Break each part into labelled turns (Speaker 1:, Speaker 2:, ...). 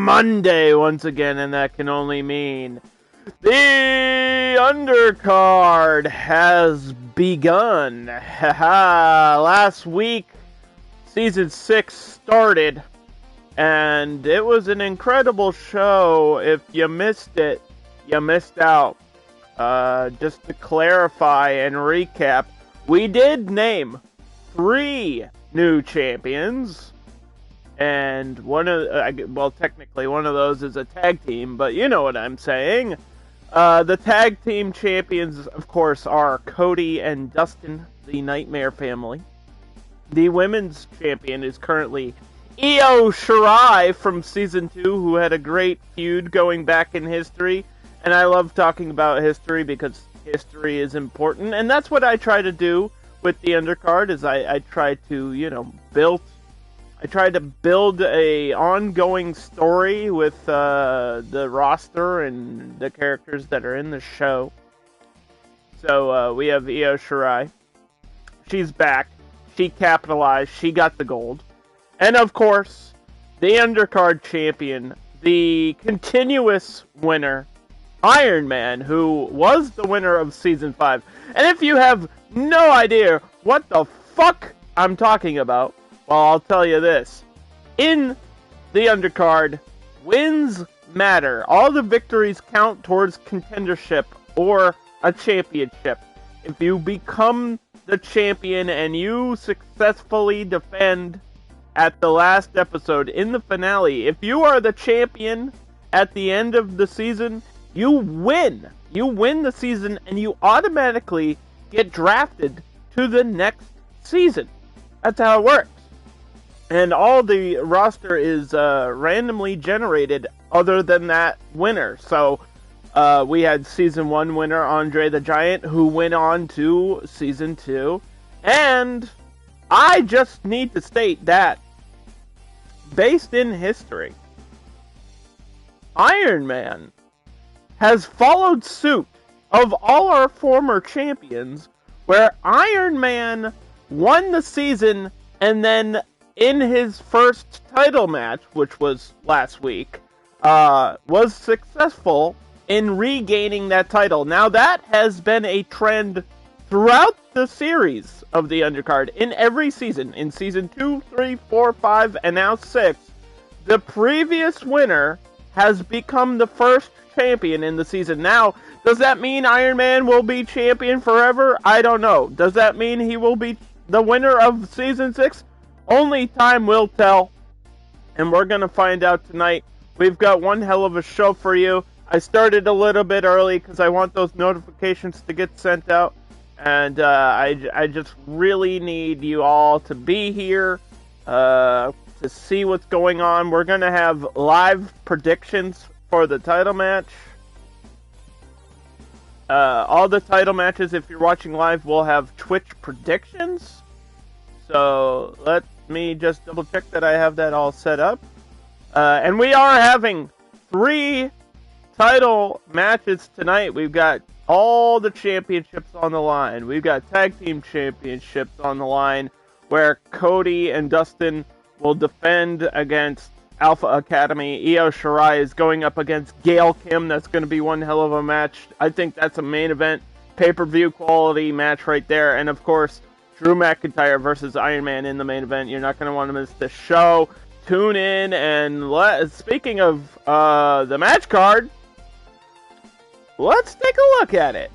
Speaker 1: Monday once again, and that can only mean the Undercard has begun. Last week, Season 6 started, and it was an incredible show. If you missed it, you missed out. Just to clarify and recap, we did name 3 new champions. And technically one of those is a tag team, but you know what I'm saying. The tag team champions, of course, are Cody and Dustin, the Nightmare family. The women's champion is currently Io Shirai from Season 2, who had a great feud going back in history. And I love talking about history because history is important. And that's what I try to do with the Undercard, is I try to, build a ongoing story with the roster and the characters that are in the show. So we have Io Shirai. She's back. She capitalized. She got the gold. And of course, the Undercard champion, the continuous winner, Ironman, who was the winner of Season 5. And if you have no idea what the fuck I'm talking about, well, I'll tell you this. In the Undercard, wins matter. All the victories count towards contendership or a championship. If you become the champion and you successfully defend at the last episode in the finale, if you are the champion at the end of the season, you win. You win the season and you automatically get drafted to the next season. That's how it works. And all the roster is randomly generated other than that winner. So we had Season 1 winner Andre the Giant, who went on to Season 2. And I just need to state that, based in history, Ironman has followed suit of all our former champions, where Ironman won the season and then in his first title match, which was last week, was successful in regaining that title. Now that has been a trend throughout the series of the Undercard. In every season, in Season 2, 3, 4, 5, and now 6, the previous winner has become the first champion in the season. Now, does that mean Iron Man will be champion forever? I don't know. Does that mean he will be the winner of Season 6? Only time will tell, and we're going to find out tonight. We've got one hell of a show for you. I started a little bit early because I want those notifications to get sent out, and I just really need you all to be here to see what's going on. We're going to have live predictions for the title match. All the title matches, if you're watching live, will have Twitch predictions. So let me just double check that I have that all set up. And we are having 3 title matches tonight. We've got all the championships on the line. We've got tag team championships on the line, where Cody and Dustin will defend against Alpha Academy. Io Shirai is going up against Gail Kim. That's going to be one hell of a match. I think that's a main event, pay-per-view quality match right there. And of course, Drew McIntyre versus Iron Man in the main event. You're not going to want to miss the show. Tune in, and speaking of the match card, let's take a look at it.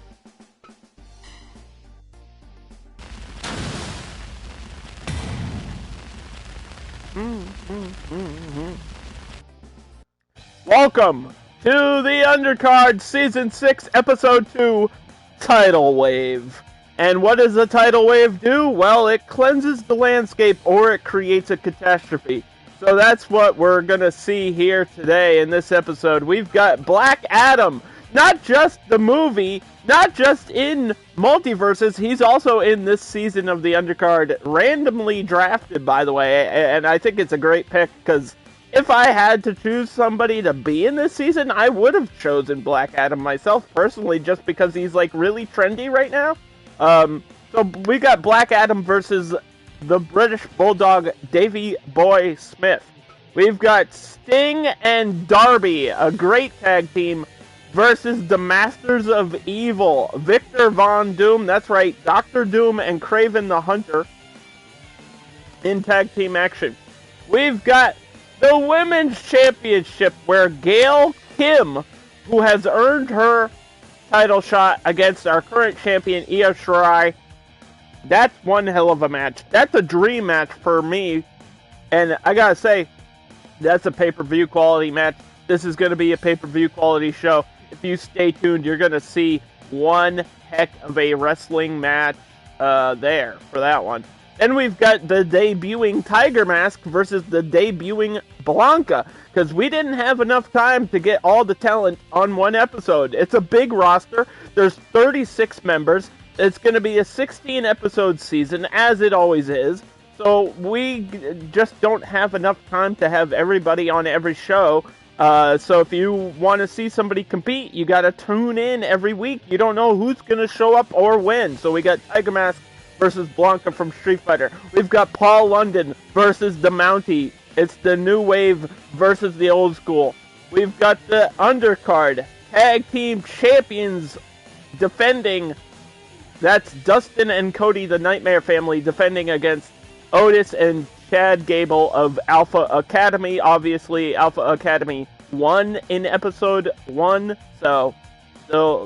Speaker 1: Welcome to the Undercard Season 6, Episode 2, Tidal Wave. And what does the tidal wave do? Well, it cleanses the landscape or it creates a catastrophe. So that's what we're going to see here today in this episode. We've got Black Adam, not just the movie, not just in multiverses, he's also in this season of the Undercard, randomly drafted, by the way. And I think it's a great pick, because if I had to choose somebody to be in this season, I would have chosen Black Adam myself, personally, just because he's like really trendy right now. So we got Black Adam versus the British Bulldog Davey Boy Smith. We've got Sting and Darby, a great tag team, versus the Masters of Evil, Victor Von Doom, that's right, Dr. Doom and Craven the Hunter, in tag team action. We've got the Women's Championship, where Gail Kim, who has earned her title shot against our current champion, Io Shirai. That's one hell of a match. That's a dream match for me. And I gotta say, that's a pay-per-view quality match. This is going to be a pay-per-view quality show. If you stay tuned, you're going to see one heck of a wrestling match there for that one. Then we've got the debuting Tiger Mask versus the debuting Blanka, because we didn't have enough time to get all the talent on one episode. It's a big roster. There's 36 members. It's going to be a 16-episode season, as it always is. So we just don't have enough time to have everybody on every show. So if you want to see somebody compete, you got to tune in every week. You don't know who's going to show up or when. So we got Tiger Mask versus Blanka from Street Fighter. We've got Paul London versus the Mountie. It's the new wave versus the old school. We've got the Undercard Tag Team Champions defending. That's Dustin and Cody, the Nightmare Family, defending against Otis and Chad Gable of Alpha Academy. Obviously, Alpha Academy won in episode 1, so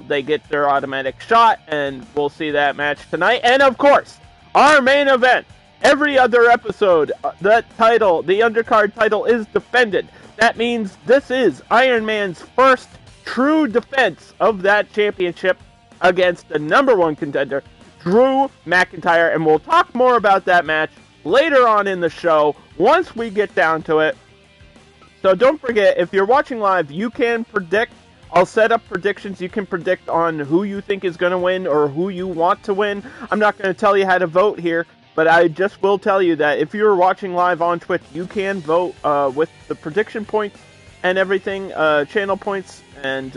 Speaker 1: they get their automatic shot, and we'll see that match tonight. And of course, our main event. Every other episode, the Undercard title is defended. That means this is Iron Man's first true defense of that championship against the number one contender, Drew McIntyre, and we'll talk more about that match later on in the show, once we get down to it. So don't forget, if you're watching live, you can predict. I'll set up predictions. You can predict on who you think is going to win or who you want to win. I'm not going to tell you how to vote here, but I just will tell you that if you're watching live on Twitch, you can vote with the prediction points and everything, channel points, and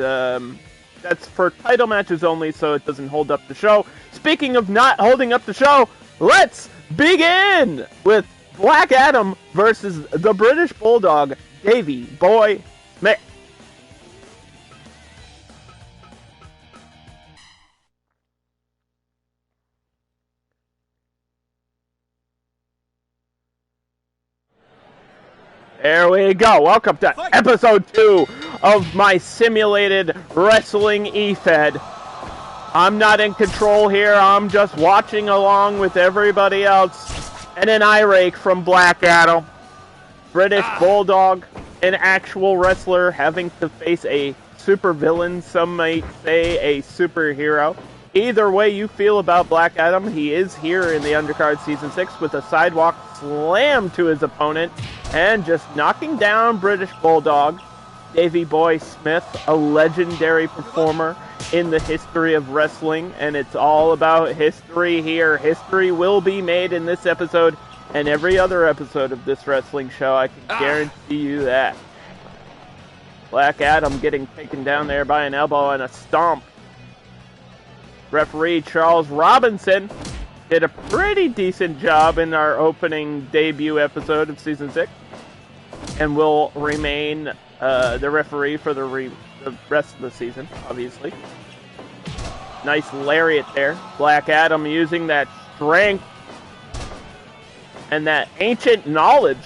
Speaker 1: that's for title matches only, so it doesn't hold up the show. Speaking of not holding up the show, let's begin with Black Adam versus the British Bulldog, Davey Boy Smith. There we go. Welcome to episode 2 of my simulated wrestling E-Fed. I'm not in control here. I'm just watching along with everybody else. And an eye rake from Black Adam. British Bulldog, an actual wrestler having to face a supervillain, some might say a superhero. Either way you feel about Black Adam, he is here in the Undercard Season 6 with a sidewalk slam to his opponent and just knocking down British Bulldog. Davey Boy Smith, a legendary performer in the history of wrestling, and it's all about history here. History will be made in this episode and every other episode of this wrestling show, I can guarantee you that. Black Adam getting taken down there by an elbow and a stomp. Referee Charles Robinson did a pretty decent job in our opening debut episode of Season 6 and will remain the referee for the rest of the season, obviously. Nice lariat there. Black Adam using that strength and that ancient knowledge.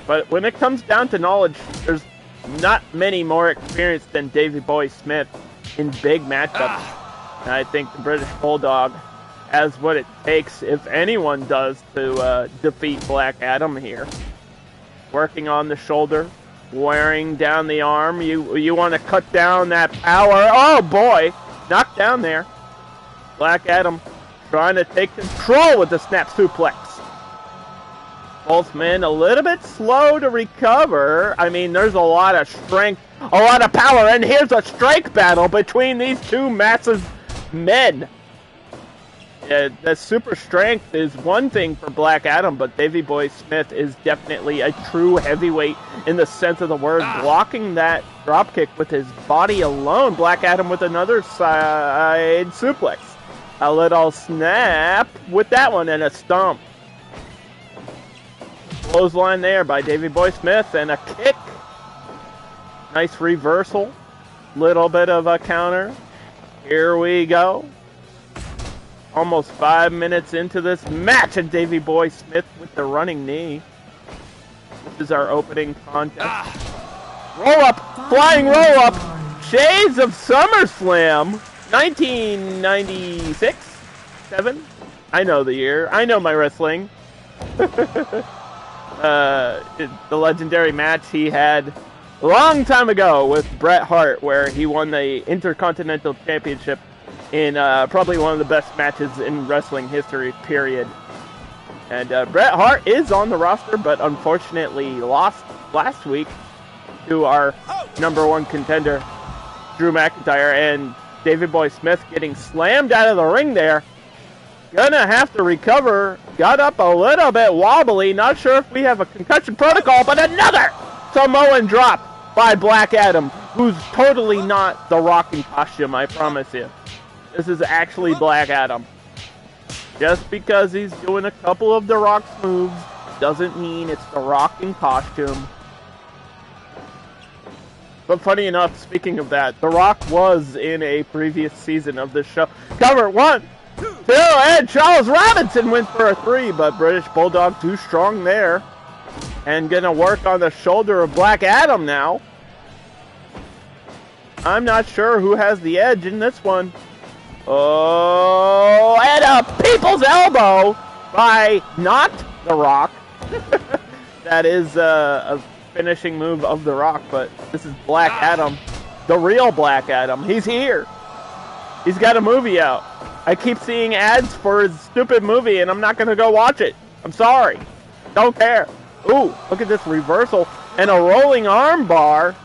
Speaker 1: But when it comes down to knowledge, there's not many more experienced than Davey Boy Smith in big matchups. And I think the British Bulldog has what it takes, if anyone does, to defeat Black Adam here. Working on the shoulder, wearing down the arm. You want to cut down that power. Oh boy! Knocked down there. Black Adam trying to take control with the snap suplex. Both men a little bit slow to recover. I mean, there's a lot of strength, a lot of power, and here's a strike battle between these two massive men. The super strength is one thing for Black Adam, but Davey Boy Smith is definitely a true heavyweight in the sense of the word, blocking that dropkick with his body alone. Black Adam with another side suplex. A little snap with that one and a stomp. Clothesline there by Davey Boy Smith, and a kick. Nice reversal. Little bit of a counter. Here we go. Almost 5 minutes into this match, and Davey Boy Smith with the running knee. This is our opening contest. Roll up, flying roll up. Shades of SummerSlam, 1996, 7. I know the year. I know my wrestling. The legendary match he had a long time ago with Bret Hart, where he won the Intercontinental Championship in probably one of the best matches in wrestling history, period. And Bret Hart is on the roster, but unfortunately lost last week to our number one contender, Drew McIntyre, and Davey Boy Smith getting slammed out of the ring there. Gonna have to recover. Got up a little bit wobbly. Not sure if we have a concussion protocol, but another Samoan drop by Black Adam, who's totally not the Rock in costume, I promise you. This is actually Black Adam. Just because he's doing a couple of the Rock's moves doesn't mean it's the Rock in costume. But funny enough, speaking of that, The Rock was in a previous season of this show. Cover 1, 2, and Charles Robinson went for a 3, but British Bulldog too strong there. And gonna work on the shoulder of Black Adam now. I'm not sure who has the edge in this one. Oh, and a people's elbow by not The Rock. That is a finishing move of The Rock, but this is Black Adam, the real Black Adam. He's here. He's got a movie out. I keep seeing ads for his stupid movie, and I'm not going to go watch it. I'm sorry. Don't care. Ooh, look at this reversal and a rolling arm bar.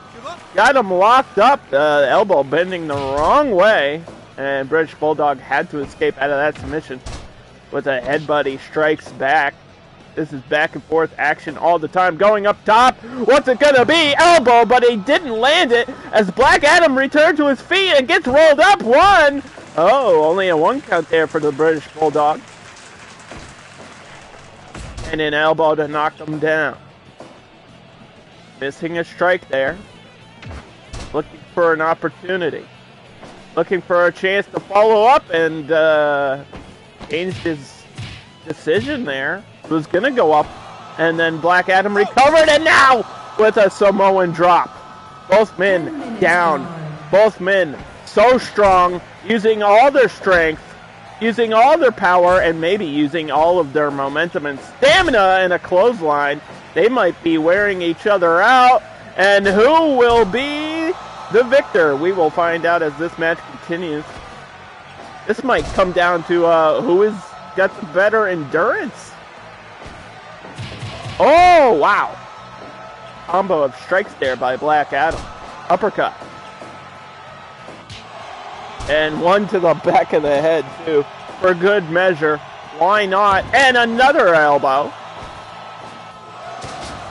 Speaker 1: Got him locked up, elbow bending the wrong way, and British Bulldog had to escape out of that submission with a headbutt. He strikes back. This is back and forth action all the time. Going up top. What's it gonna be? Elbow, but he didn't land it as Black Adam returned to his feet and gets rolled up. 1. Oh, only a 1 count there for the British Bulldog. And an elbow to knock him down. Missing a strike there. Looking for an opportunity. Looking for a chance to follow up and changed his decision there. Was going to go up, and then Black Adam recovered, and now with a Samoan drop. Both men down. Both men so strong, using all their strength, using all their power, and maybe using all of their momentum and stamina in a clothesline. They might be wearing each other out, and who will be the victor? We will find out as this match continues. This might come down to who has got the better endurance. Oh, wow. Combo of strikes there by Black Adam. Uppercut. And 1 to the back of the head, too. For good measure. Why not? And another elbow.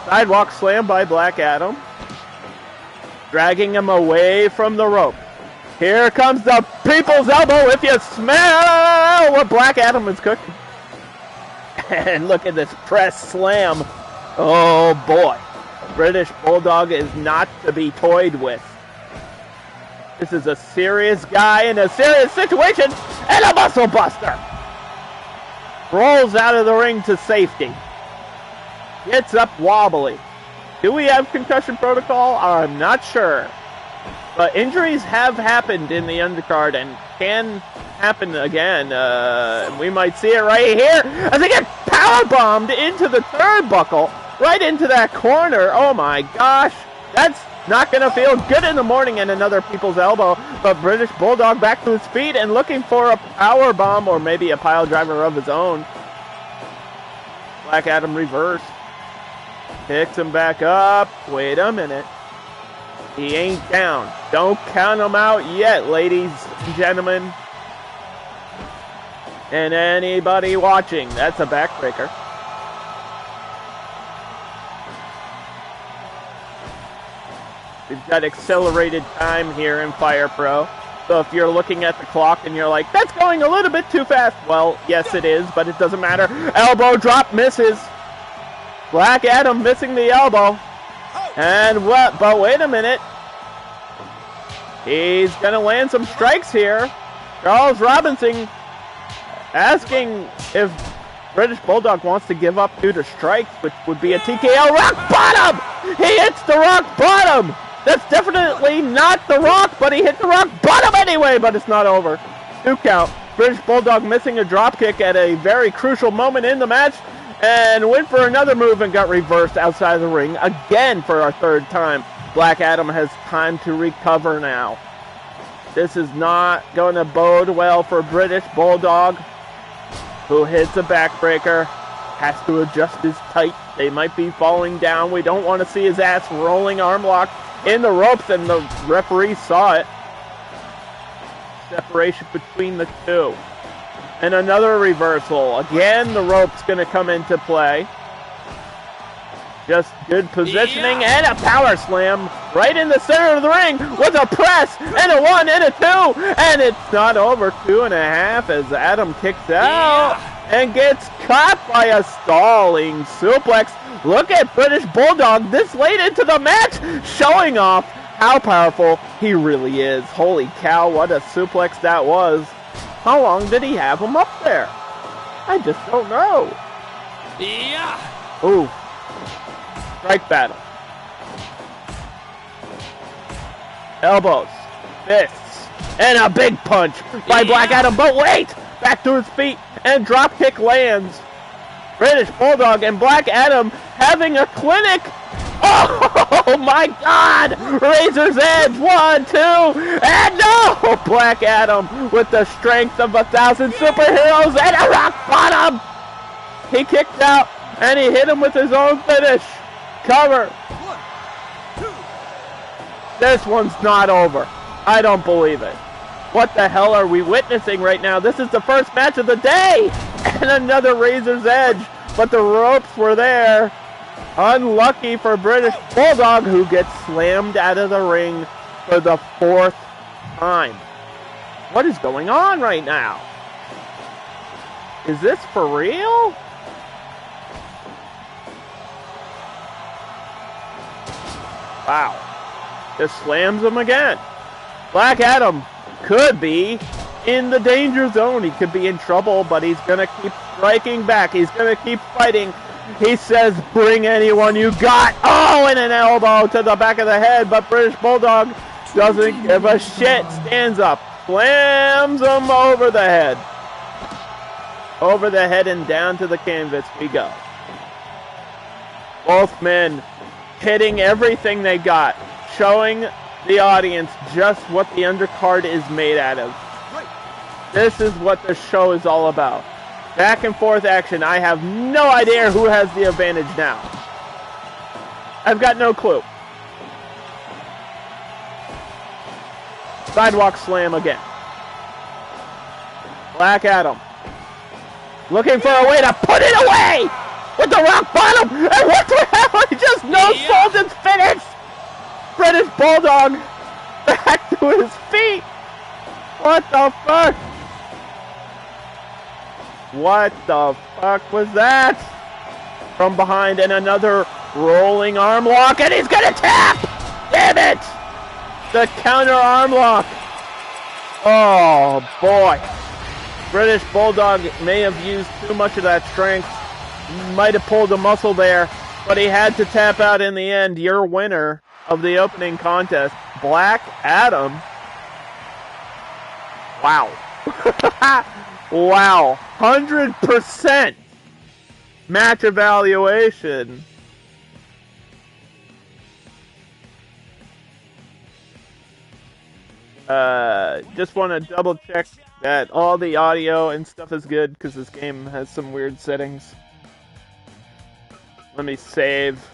Speaker 1: Sidewalk slam by Black Adam. Dragging him away from the rope. Here comes the people's elbow if you smell what Black Adam is cooking. And look at this press slam. Oh boy. British Bulldog is not to be toyed with. This is a serious guy in a serious situation. And a muscle buster. Rolls out of the ring to safety. Gets up wobbly. Do we have concussion protocol? I'm not sure. But injuries have happened in the undercard and can happen again. We might see it right here as they get powerbombed into the turnbuckle, right into that corner. Oh my gosh, that's not going to feel good in the morning. And another people's elbow, but British Bulldog back to his feet and looking for a power bomb or maybe a pile driver of his own. Black Adam reverse. Picks him back up. Wait a minute. He ain't down. Don't count him out yet, ladies and gentlemen. And anybody watching, that's a backbreaker. We've got accelerated time here in Fire Pro. So if you're looking at the clock and you're like, that's going a little bit too fast. Well, yes it is, but it doesn't matter. Elbow drop misses. Black Adam missing the elbow. And what? But wait a minute. He's going to land some strikes here. Charles Robinson asking if British Bulldog wants to give up due to strikes, which would be a TKO. Rock bottom! He hits the rock bottom! That's definitely not the rock, but he hit the rock bottom anyway, but it's not over. 2 count. British Bulldog missing a drop kick at a very crucial moment in the match, and went for another move and got reversed outside of the ring again for our 3rd time. Black Adam has time to recover now. This is not going to bode well for British Bulldog, who hits a backbreaker, has to adjust his tight. They might be falling down. We don't want to see his ass rolling arm lock in the ropes, and the referee saw it. Separation between the two. And another reversal. Again, the rope's going to come into play. Just good positioning and a power slam right in the center of the ring with a press and a 1 and a 2. And it's not over 2.5 as Adam kicks out and gets caught by a stalling suplex. Look at British Bulldog this late into the match, showing off how powerful he really is. Holy cow, what a suplex that was. How long did he have him up there? I just don't know. Ooh. Strike battle. Elbows, fists, and a big punch by Black Adam. But wait! Back to his feet, and drop kick lands. British Bulldog and Black Adam having a clinic. Oh my God! Razor's Edge, 1, 2, and no! Black Adam with the strength of 1,000 superheroes and a rock bottom. He kicked out, and he hit him with his own finish. Cover. 1, 2. This one's not over. I don't believe it. What the hell are we witnessing right now? This is the first match of the day! And another Razor's Edge. But the ropes were there. Unlucky for British Bulldog, who gets slammed out of the ring for the 4th time. What is going on right now? Is this for real? Wow. Just slams him again. Black Adam could be in the danger zone. He could be in trouble, but he's going to keep striking back. He's going to keep fighting. He says, bring anyone you got. Oh, and an elbow to the back of the head, but British Bulldog doesn't give a shit. Stands up, slams him over the head. Over the head and down to the canvas we go. Both men hitting everything they got, showing the audience just what the undercard is made out of. This is what the show is all about. Back and forth action. I have no idea who has the advantage now. I've got no clue. Sidewalk slam again. Black Adam looking for a way to put it away with the rock bottom. And what the hell? He just no-sold his finish. British Bulldog back to his feet. What the fuck? What the fuck was that? From behind, and another rolling arm lock, and he's gonna tap! Damn it! The counter arm lock. Oh boy. British Bulldog may have used too much of that strength. Might have pulled a muscle there, but he had to tap out in the end. Your winner of the opening contest, Black Adam. Wow. Wow. 100% match evaluation. Just want to double check that all the audio and stuff is good, because this game has some weird settings. Let me save.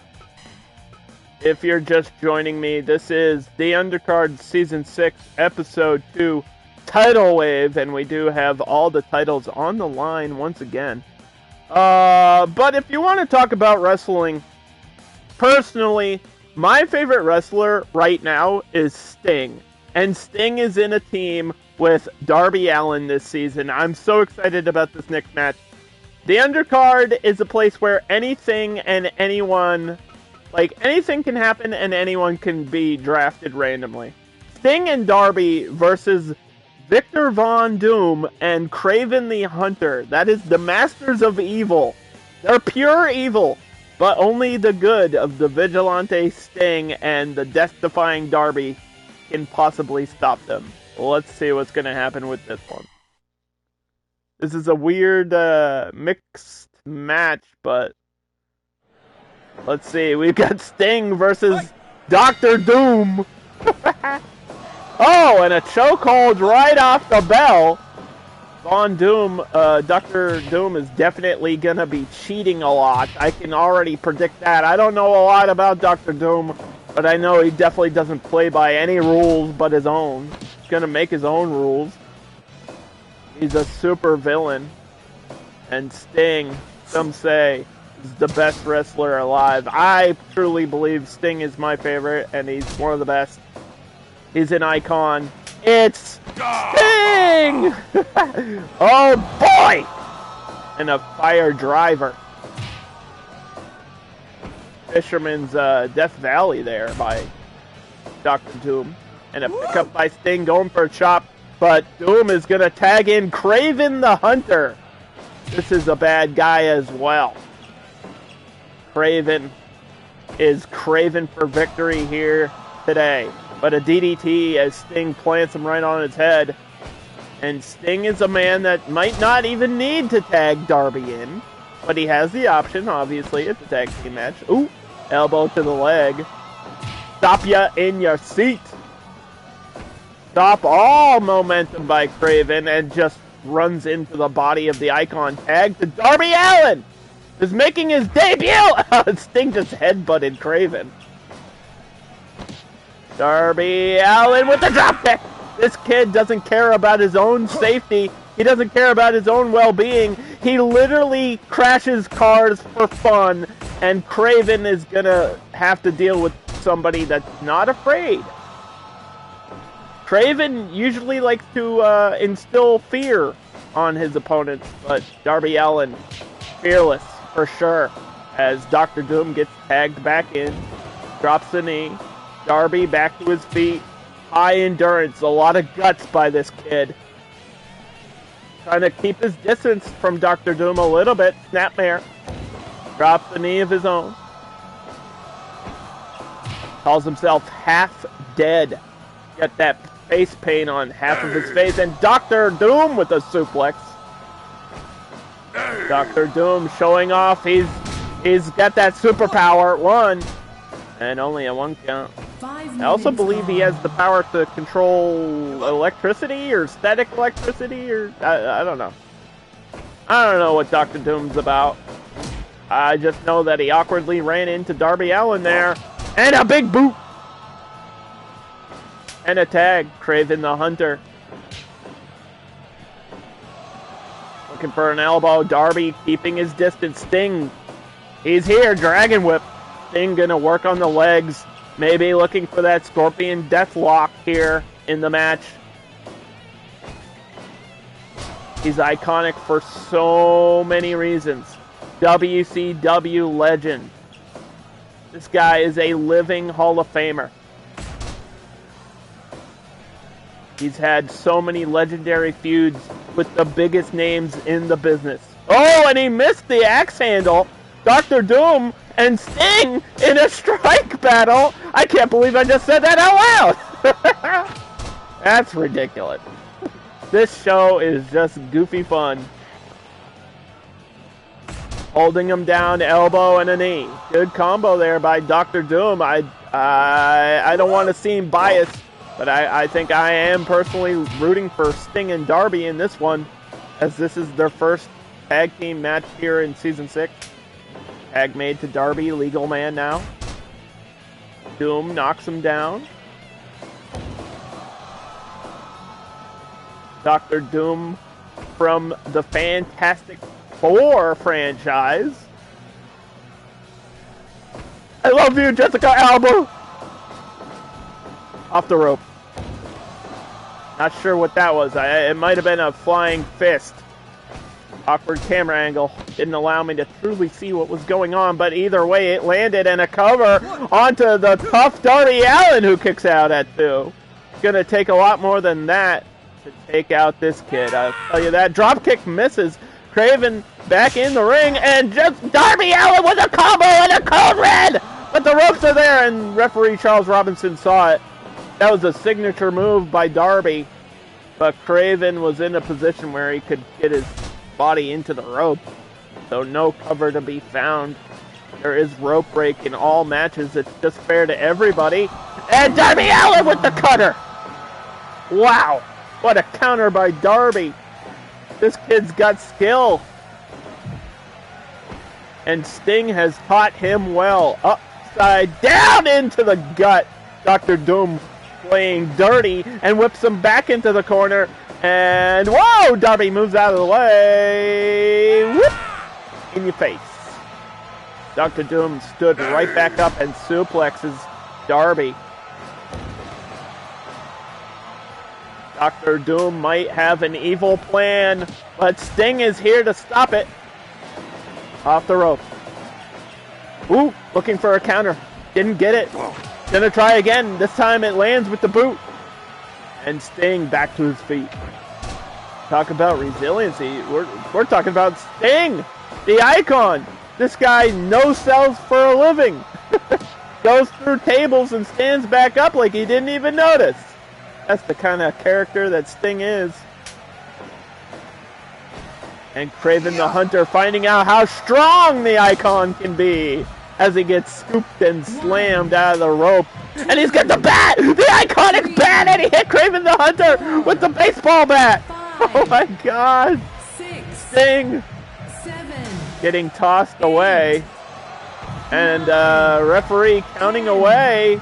Speaker 1: If you're just joining me, this is the Undercard Season 6, Episode 2, Title Wave, and we do have all the titles on the line once again. But if you want to talk about wrestling, personally, my favorite wrestler right now is Sting. And Sting is in a team with Darby Allin this season. I'm so excited about this next match. The undercard is a place where anything and anyone, like, anything can happen and anyone can be drafted randomly. Sting and Darby versus Victor Von Doom and Kraven the Hunter. That is the Masters of Evil. They're pure evil, but only the good of the Vigilante Sting and the death-defying Darby can possibly stop them. Well, let's see what's going to happen with this one. This is a weird mixed match, but let's see. We've got Sting versus Dr. Doom. Oh, and a chokehold right off the bell. Von Doom, Dr. Doom is definitely going to be cheating a lot. I can already predict that. I don't know a lot about Dr. Doom, but I know he definitely doesn't play by any rules but his own. He's going to make his own rules. He's a super villain. And Sting, some say, is the best wrestler alive. I truly believe Sting is my favorite, and he's one of the best. He's an icon. It's Sting! Oh boy! And a fire driver. Fisherman's Death Valley there by Dr. Doom. And a pickup by Sting going for a chop. But Doom is going to tag in Kraven the Hunter. This is a bad guy as well. Kraven is craving for victory here today. But a DDT as Sting plants him right on his head. And Sting is a man that might not even need to tag Darby in. But he has the option, obviously. It's a tag team match. Ooh, elbow to the leg. Stop ya in your seat. Stop all momentum by Kraven and just runs into the body of the Icon. Tag to Darby Allin. Is making his debut. Sting just headbutted Kraven. Darby Allin with the dropkick. This kid doesn't care about his own safety. He doesn't care about his own well-being. He literally crashes cars for fun, and Kraven is gonna have to deal with somebody that's not afraid. Kraven usually likes to instill fear on his opponents, but Darby Allin, fearless for sure, as Dr. Doom gets tagged back in, drops the knee. Darby back to his feet. High endurance. A lot of guts by this kid. Trying to keep his distance from Dr. Doom a little bit. Snapmare. Drops the knee of his own. Calls himself half dead. Got that face paint on half of his face. And Dr. Doom with a suplex. Dr. Doom showing off. He's got that superpower. One. And only a 1 count. I also believe he has the power to control electricity or static electricity, or I don't know. I don't know what Dr. Doom's about. I just know that he awkwardly ran into Darby Allin there. And a big boot! And a tag, Kraven the Hunter. Looking for an elbow, Darby keeping his distance. Sting, he's here, Dragon Whip. Sting gonna work on the legs. Maybe looking for that Scorpion Deathlock here in the match. He's iconic for so many reasons. WCW legend. This guy is a living Hall of Famer. He's had so many legendary feuds with the biggest names in the business. Oh, and he missed the axe handle. Dr. Doom and Sting in a strike battle. I can't believe I just said that out loud. That's ridiculous. This show is just goofy fun. Holding him down, elbow and a knee. Good combo there by Dr. Doom. I don't want to seem biased, but I think I am personally rooting for Sting and Darby in this one, as this is their first tag team match here in Season 6. Tag made to Darby, legal man now. Doom knocks him down. Dr. Doom from the Fantastic Four franchise. I love you, Jessica Alba! Off the rope. Not sure what that was. It might have been a flying fist. Awkward camera angle didn't allow me to truly see what was going on, but either way it landed and a cover onto the tough Darby Allin, who kicks out at 2. It's going to take a lot more than that to take out this kid, I'll tell you that. Dropkick misses. Craven back in the ring, and just Darby Allin with a combo and a code red! But the ropes are there, and referee Charles Robinson saw it. That was a signature move by Darby, but Craven was in a position where he could get his body into the rope, so no cover to be found. There is rope break in all matches. It's just fair to everybody. And Darby Allin with the cutter! Wow, what a counter by Darby. This kid's got skill. And Sting has taught him well. Upside down into the gut. Dr. Doom playing dirty and whips him back into the corner. And whoa! Darby moves out of the way. Whoop! In your face. Dr. Doom stood right back up and suplexes Darby. Dr. Doom might have an evil plan, but Sting is here to stop it. Off the rope. Ooh, looking for a counter. Didn't get it. Gonna try again. This time it lands with the boot. And Sting back to his feet. Talk about resiliency. We're talking about Sting, the icon. This guy no sells for a living. Goes through tables and stands back up like he didn't even notice. That's the kind of character that Sting is. And Craven the Hunter finding out how strong the icon can be as he gets scooped and slammed out of the rope. And he's got the bat! The iconic bat! And he hit Craven the Hunter with the baseball bat! Oh my god! Sting getting tossed away. And referee counting away.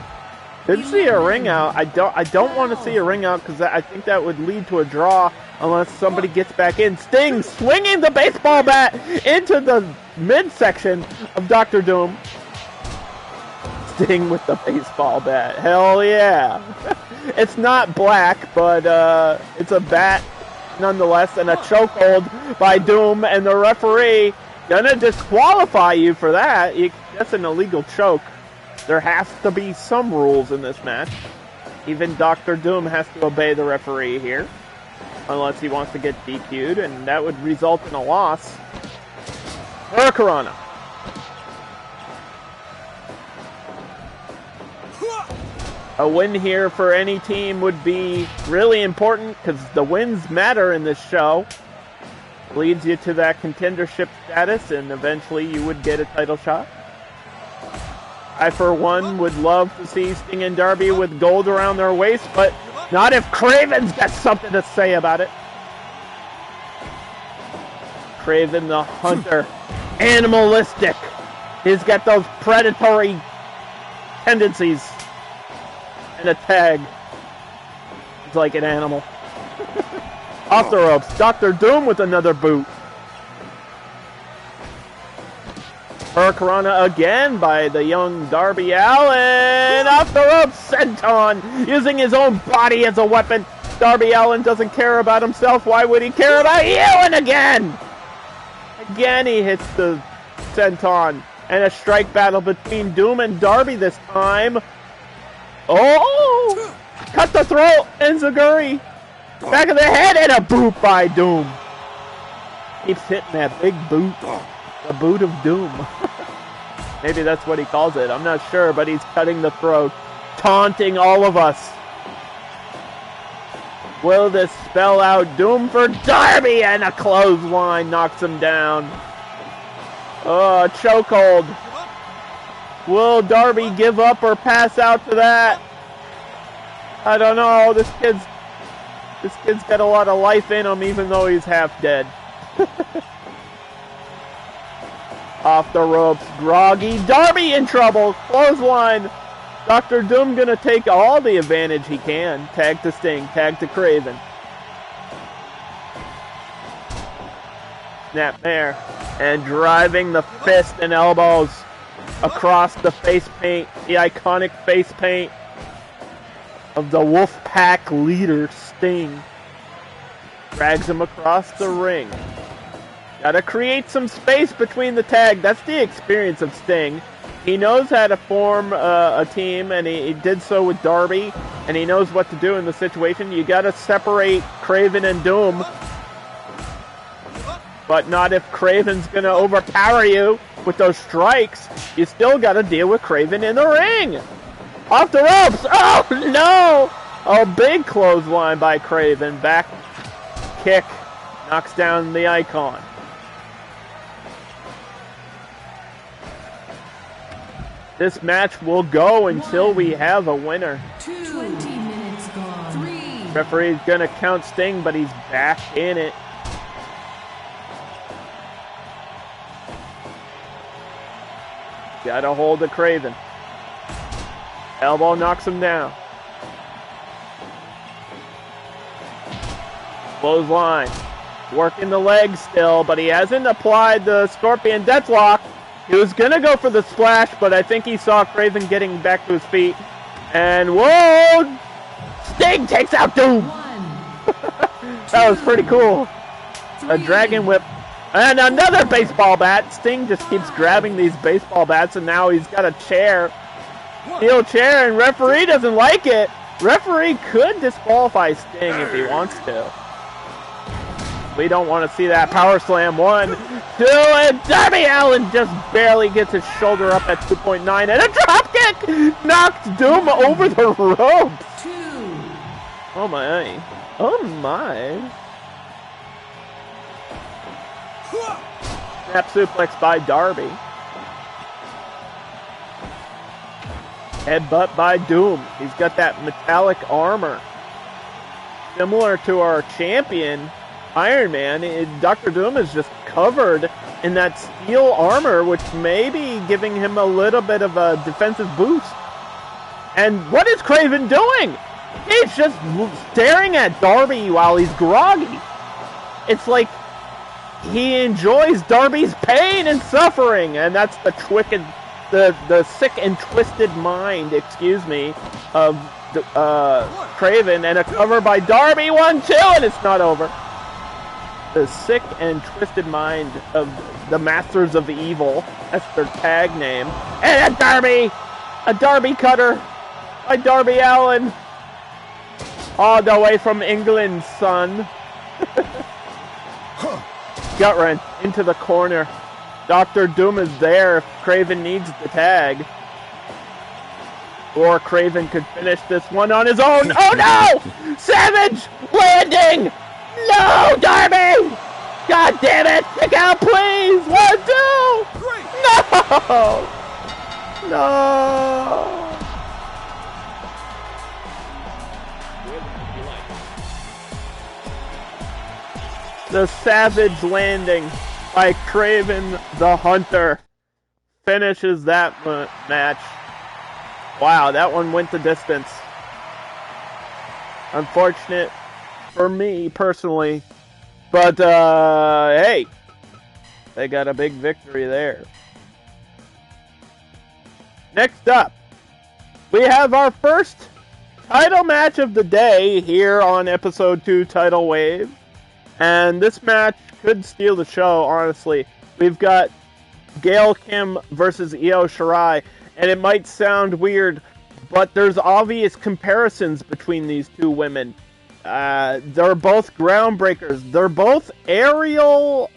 Speaker 1: Didn't see a ring out. I don't want to see a ring out because I think that would lead to a draw unless somebody gets back in. Sting swinging the baseball bat into the midsection of Dr. Doom. Sting with the baseball bat. Hell yeah. It's not black, but it's a bat nonetheless, and a chokehold by Doom, and the referee gonna disqualify you for that. That's an illegal choke. There has to be some rules in this match. Even Dr. Doom has to obey the referee here, unless he wants to get DQ'd, and that would result in a loss. Hurricanrana. A win here for any team would be really important because the wins matter in this show. Leads you to that contendership status, and eventually you would get a title shot. I, for one, would love to see Sting and Darby with gold around their waist, but not if Craven's got something to say about it. Craven the Hunter. Animalistic. He's got those predatory tendencies. And a tag. He's like an animal. Off the ropes. Dr. Doom with another boot. Hurricanrana again by the young Darby Allin. Off the ropes. Senton using his own body as a weapon. Darby Allin doesn't care about himself. Why would he care about you? And again. Again he hits the senton. And a strike battle between Doom and Darby this time. Oh! Cut the throat! Enziguri! Back of the head and a boot by Doom. Keeps hitting that big boot. The boot of Doom. Maybe that's what he calls it. I'm not sure, but he's cutting the throat. Taunting all of us. Will this spell out doom for Darby? And a clothesline knocks him down. Oh, chokehold. Will Darby give up or pass out to that? I don't know. This kid's got a lot of life in him, even though he's half dead. Off the ropes, groggy. Darby in trouble. Clothesline. Dr. Doom gonna take all the advantage he can. Tag to Sting. Tag to Craven. Snap there. And driving the fist and elbows across the face paint, the iconic face paint of the Wolfpack leader, Sting. Drags him across the ring. Gotta create some space between the tag. That's the experience of Sting. He knows how to form a team, and he did so with Darby, and he knows what to do in the situation. You gotta separate Craven and Doom, but not if Craven's gonna overpower you with those strikes. You still gotta deal with Craven in the ring. Off the ropes. Oh, no! A big clothesline by Craven. Back kick knocks down the Icon. This match will go until we have a winner.
Speaker 2: 20 minutes gone. 3.
Speaker 1: Referee's gonna count Sting, but he's back in it. Gotta hold the Craven. Elbow knocks him down. Clothesline. Working the leg still, but he hasn't applied the Scorpion Deathlock. He was going to go for the splash, but I think he saw Craven getting back to his feet. And whoa! Sting takes out Doom! That was pretty cool. A Dragon Whip. And another baseball bat. Sting just keeps grabbing these baseball bats, and now he's got a chair. Steel chair, and referee doesn't like it. Referee could disqualify Sting if he wants to. We don't want to see that. Power slam. 1, 2, and Darby Allin just barely gets his shoulder up at 2.9, and a drop kick knocks Doom over the ropes.
Speaker 2: 2.
Speaker 1: Oh my. Oh my. Snap suplex by Darby. Headbutt by Doom. He's got that metallic armor. Similar to our champion, Ironman, Dr. Doom is just covered in that steel armor, which may be giving him a little bit of a defensive boost. And what is Craven doing? He's just staring at Darby while he's groggy. It's like he enjoys Darby's pain and suffering, and that's the sick and twisted mind, of Craven, and a cover by Darby, 1, 2, and it's not over. The sick and twisted mind of the Masters of Evil. That's their tag name. And a Darby cutter by Darby Allin. All the way from England, son. Gut wrench into the corner. Dr. Doom is there if Craven needs the tag. Or Craven could finish this one on his own. Oh no! Savage landing! No, Darby! God damn it! Kick out, please! 1, 2! No! No! The Savage landing by Craven the Hunter finishes that match. Wow, that one went the distance. Unfortunate for me personally, but hey, they got a big victory there. Next up, we have our first title match of the day here on episode 2 Tidal Wave, and this match could steal the show, honestly. We've got Gail Kim versus Io Shirai, and it might sound weird, but there's obvious comparisons between these two women. They're both groundbreakers. They're both aerial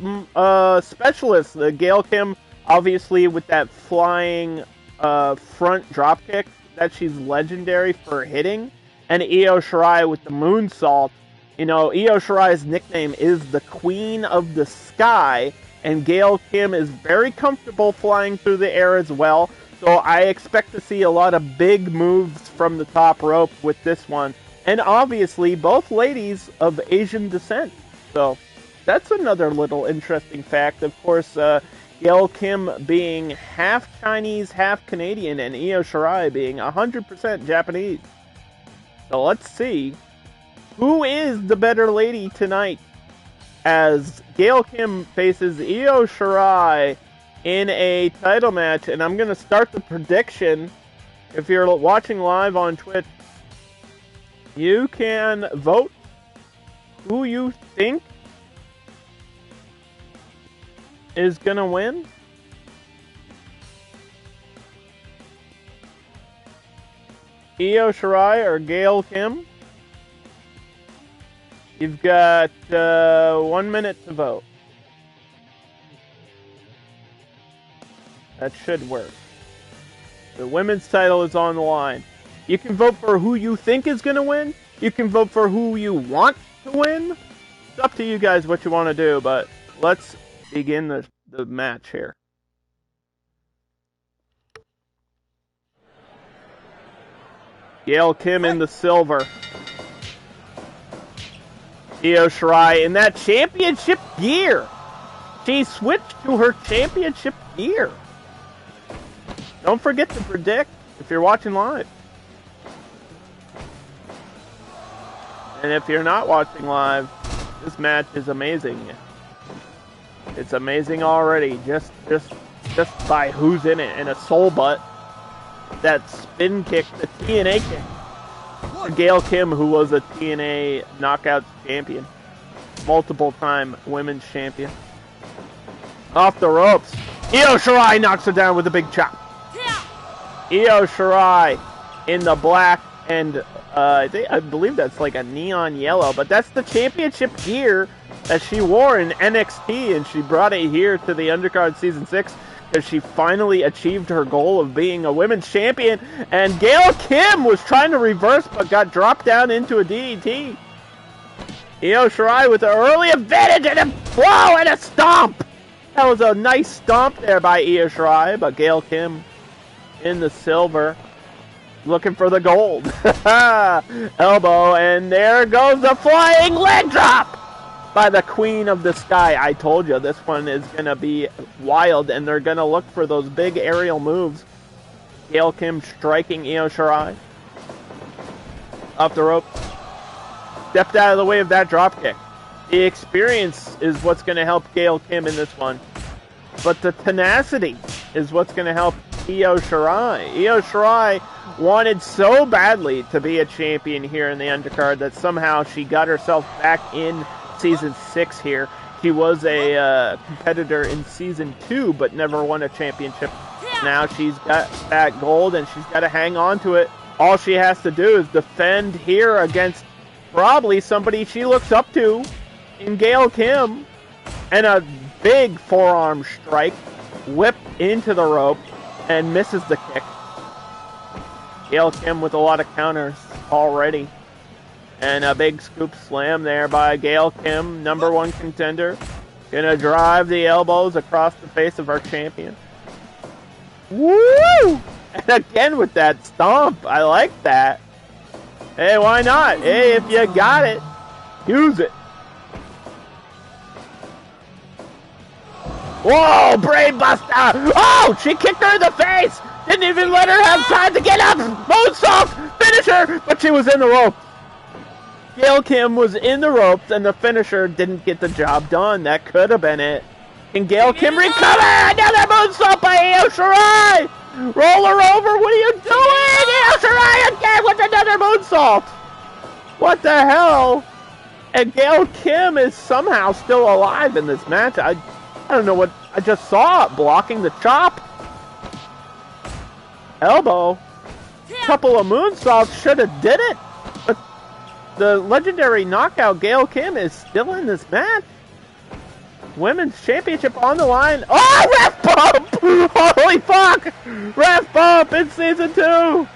Speaker 1: specialists. Gail Kim, obviously, with that flying front dropkick that she's legendary for hitting, and Io Shirai with the moonsault. You know, Io Shirai's nickname is the Queen of the Sky, and Gail Kim is very comfortable flying through the air as well. So I expect to see a lot of big moves from the top rope with this one. And obviously, both ladies of Asian descent. So that's another little interesting fact. Of course, Gail Kim being half Chinese, half Canadian, and Io Shirai being 100% Japanese. So let's see who is the better lady tonight as Gail Kim faces Io Shirai in a title match. And I'm going to start the prediction. If you're watching live on Twitch, you can vote who you think is gonna win? Io Shirai or Gail Kim? You've got 1 minute to vote. That should work. The women's title is on the line. You can vote for who you think is going to win. You can vote for who you want to win. It's up to you guys what you want to do, but let's begin the match here. Gail Kim in the silver. Io Shirai in that championship gear. She switched to her championship gear. Don't forget to predict if you're watching live. And if you're not watching live, this match is amazing. It's amazing already, just by who's in it. And a soul butt, that spin kick, the TNA kick. Gail Kim, who was a TNA Knockouts champion, multiple-time women's champion. Off the ropes, Io Shirai knocks her down with a big chop. Io Shirai in the black and I believe that's like a neon yellow, but that's the championship gear that she wore in NXT, and she brought it here to the Undercard Season 6 because she finally achieved her goal of being a women's champion, and Gail Kim was trying to reverse but got dropped down into a DDT. Io Shirai with an early advantage and a blow and a stomp! That was a nice stomp there by Io Shirai, but Gail Kim in the silver, looking for the gold. Elbow, and there goes the flying leg drop by the Queen of the Sky. I told you this one is going to be wild, and they're going to look for those big aerial moves. Gail Kim striking Io Shirai. Off the rope. Stepped out of the way of that dropkick. The experience is what's going to help Gail Kim in this one. But the tenacity is what's going to help Io Shirai. Io Shirai wanted so badly to be a champion here in the undercard that somehow she got herself back in Season 6 here. She was a competitor in Season 2, but never won a championship. Now she's got that gold, and she's got to hang on to it. All she has to do is defend here against probably somebody she looks up to in Gail Kim. And a big forearm strike, whip into the rope, and misses the kick. Gail Kim with a lot of counters already. And a big scoop slam there by Gail Kim, #1 contender. Gonna drive the elbows across the face of our champion. Woo! And again with that stomp. I like that. Hey, why not? Hey, if you got it, use it. Whoa, brain buster! Oh, she kicked her in the face! Didn't even let her have time to get up! Moonsault! Finisher! But she was in the ropes. Gail Kim was in the ropes, and the finisher didn't get the job done. That could have been it. Can Gail Kim recover? Another moonsault by Io Shirai! Roll her over! What are you doing? Io Shirai again with another moonsault! What the hell? And Gail Kim is somehow still alive in this match. I don't know what I just saw. Blocking the chop. Elbow. Couple of moonsaults should have did it. But the legendary knockout Gail Kim is still in this match. Women's championship on the line. Oh, ref bump! Holy fuck! Ref bump in Season 2.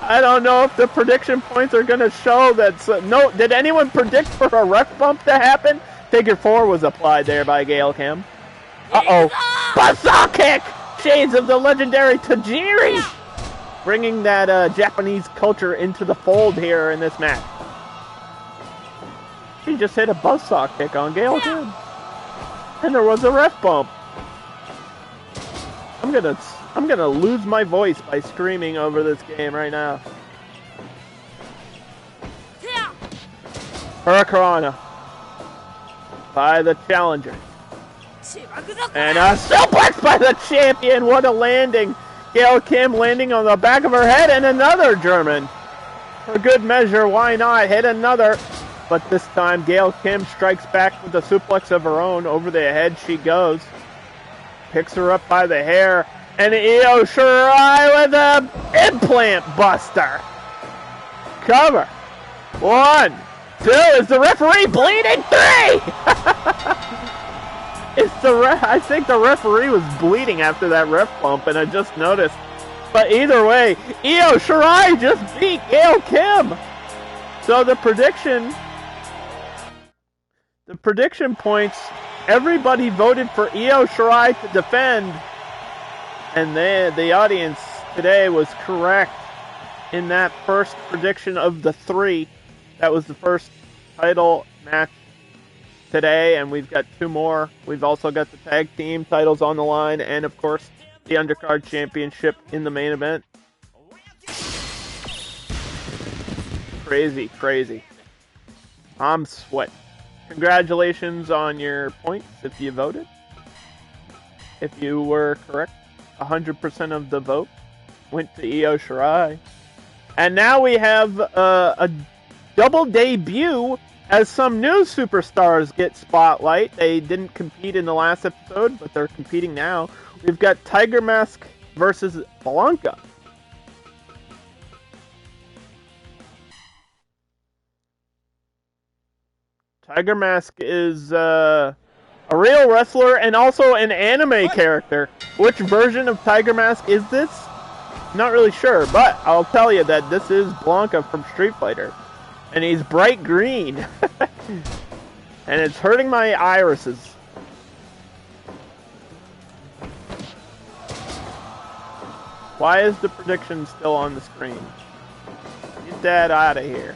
Speaker 1: I don't know if the prediction points are going to show that. No, did anyone predict for a ref bump to happen? Figure 4 was applied there by Gail Kim. Uh-oh. Buzzsaw kick! Shades of the legendary Tajiri! Bringing that Japanese culture into the fold here in this match. She just hit a buzzsaw kick on Gail Kim. And there was a ref bump. I'm gonna lose my voice by screaming over this game right now. Hurricanrana by the challenger. And a suplex by the champion. What a landing. Gail Kim landing on the back of her head, and another German. For good measure, why not? Hit another. But this time, Gail Kim strikes back with a suplex of her own. Over the head she goes. Picks her up by the hair. And Io Shirai with a implant buster. Cover. 1, 2. Is the referee bleeding? 3. I think the referee was bleeding after that ref bump, and I just noticed. But either way, Io Shirai just beat Gail Kim. So the prediction points, everybody voted for Io Shirai to defend, and the audience today was correct in that first prediction of the 3. That was the first title match today, and we've got 2 more. We've also got the tag team titles on the line, and of course, the Undercard Championship in the main event. Crazy, crazy. I'm sweating. Congratulations on your points if you voted. If you were correct, 100% of the vote went to Io Shirai. And now we have a double debut as some new superstars get spotlight. They didn't compete in the last episode, but they're competing now. We've got Tiger Mask versus Blanka. Tiger Mask is a real wrestler and also an anime character. Which version of Tiger Mask is this? Not really sure, but I'll tell you that this is Blanka from Street Fighter. And he's bright green. And it's hurting my irises. Why is the prediction still on the screen? Get that out of here.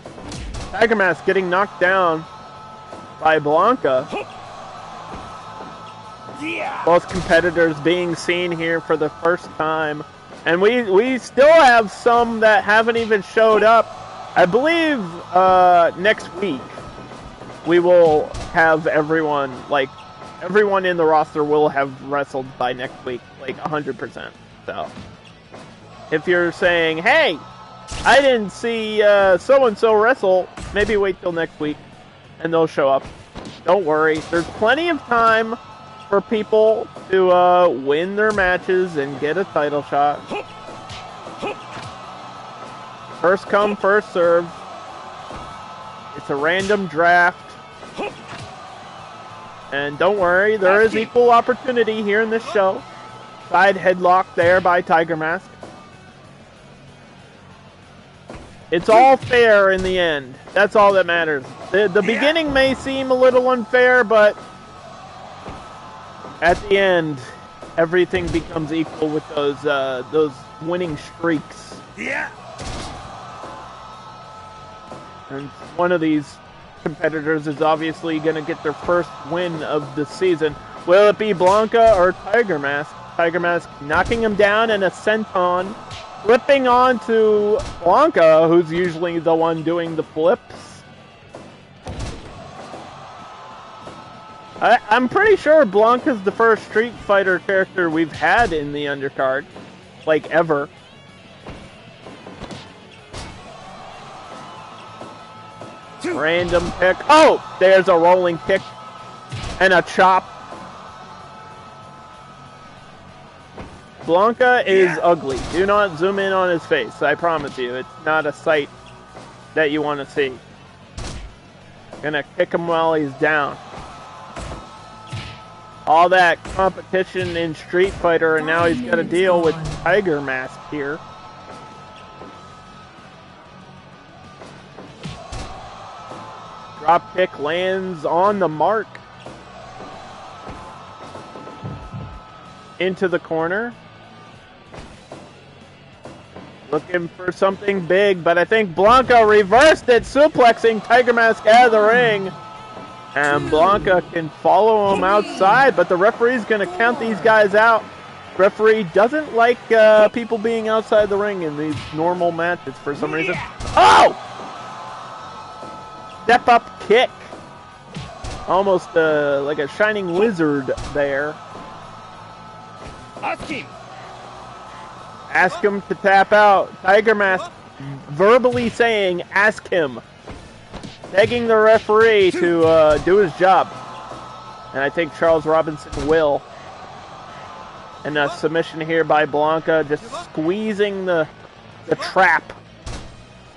Speaker 1: Tiger Mask getting knocked down by Blanka. Both competitors being seen here for the first time. And we still have some that haven't even showed up. I believe next week we will have everyone in the roster will have wrestled by next week, like 100%. So if you're saying, hey, I didn't see so-and-so wrestle, maybe wait till next week and they'll show up. Don't worry. There's plenty of time for people to win their matches and get a title shot. First come, first serve. It's a random draft. And don't worry, there is equal opportunity here in this show. Side headlock there by Tiger Mask. It's all fair in the end. That's all that matters. The beginning may seem a little unfair, but at the end, everything becomes equal with those winning streaks.
Speaker 3: Yeah.
Speaker 1: And one of these competitors is obviously going to get their first win of the season. Will it be Blanka or Tiger Mask? Tiger Mask knocking him down in a senton, flipping onto Blanka, who's usually the one doing the flips. I'm pretty sure Blanka's the first Street Fighter character we've had in the undercard, like ever. Random pick. Oh, there's a rolling kick and a chop. Blanka is ugly. Do not zoom in on his face. I promise you, it's not a sight that you want to see. Gonna kick him while he's down. All that competition in Street Fighter, and now he's got to deal with Tiger Mask here. Drop kick lands on the mark. Into the corner. Looking for something big, but I think Blanka reversed it, suplexing Tiger Mask out of the ring. And Blanka can follow him outside, but the referee's going to count these guys out. Referee doesn't like people being outside the ring in these normal matches for some reason. Oh! Step up kick. Almost like a shining wizard there. Ask him to tap out. Tiger Mask verbally saying, ask him begging the referee to do his job. And I think Charles Robinson will. And a submission here by Blanka, just squeezing the trap.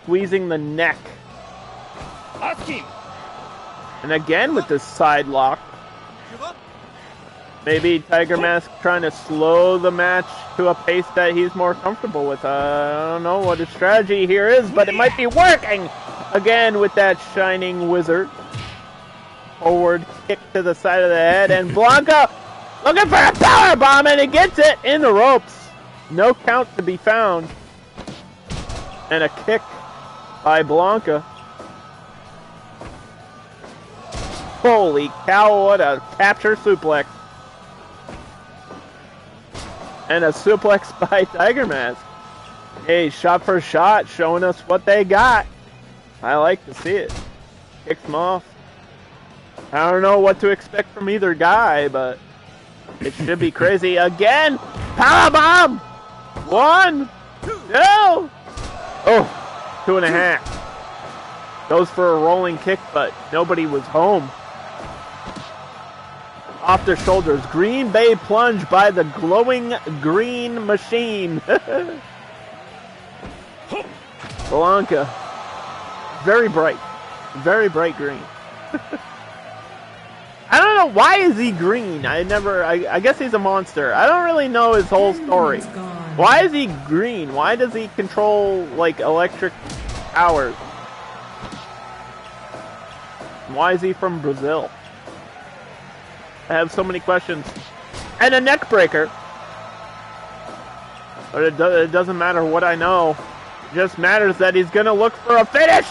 Speaker 1: Squeezing the neck. And again with this side lock. Maybe Tiger Mask trying to slow the match to a pace that he's more comfortable with. I don't know what his strategy here is, but it might be working! Again with that shining wizard. Forward kick to the side of the head, and Blanka looking for a power bomb, and he gets it in the ropes. No count to be found. And a kick by Blanka. Holy cow, what a capture suplex. And a suplex by Tiger Mask. Hey, shot for shot, showing us what they got. I like to see it. Kicks him off. I don't know what to expect from either guy, but it should be crazy. Again! Powerbomb! 1, 2! Oh, 2.5. Goes for a rolling kick, but nobody was home. Off their shoulders. Green Bay plunge by the glowing green machine. Blanka. Very bright. Very bright green. I don't know, why is he green? I guess he's a monster. I don't really know his whole story. Why is he green? Why does he control, like, electric powers? Why is he from Brazil? I have so many questions. And a neck breaker. But it doesn't matter what I know. It just matters that he's gonna look for a finish!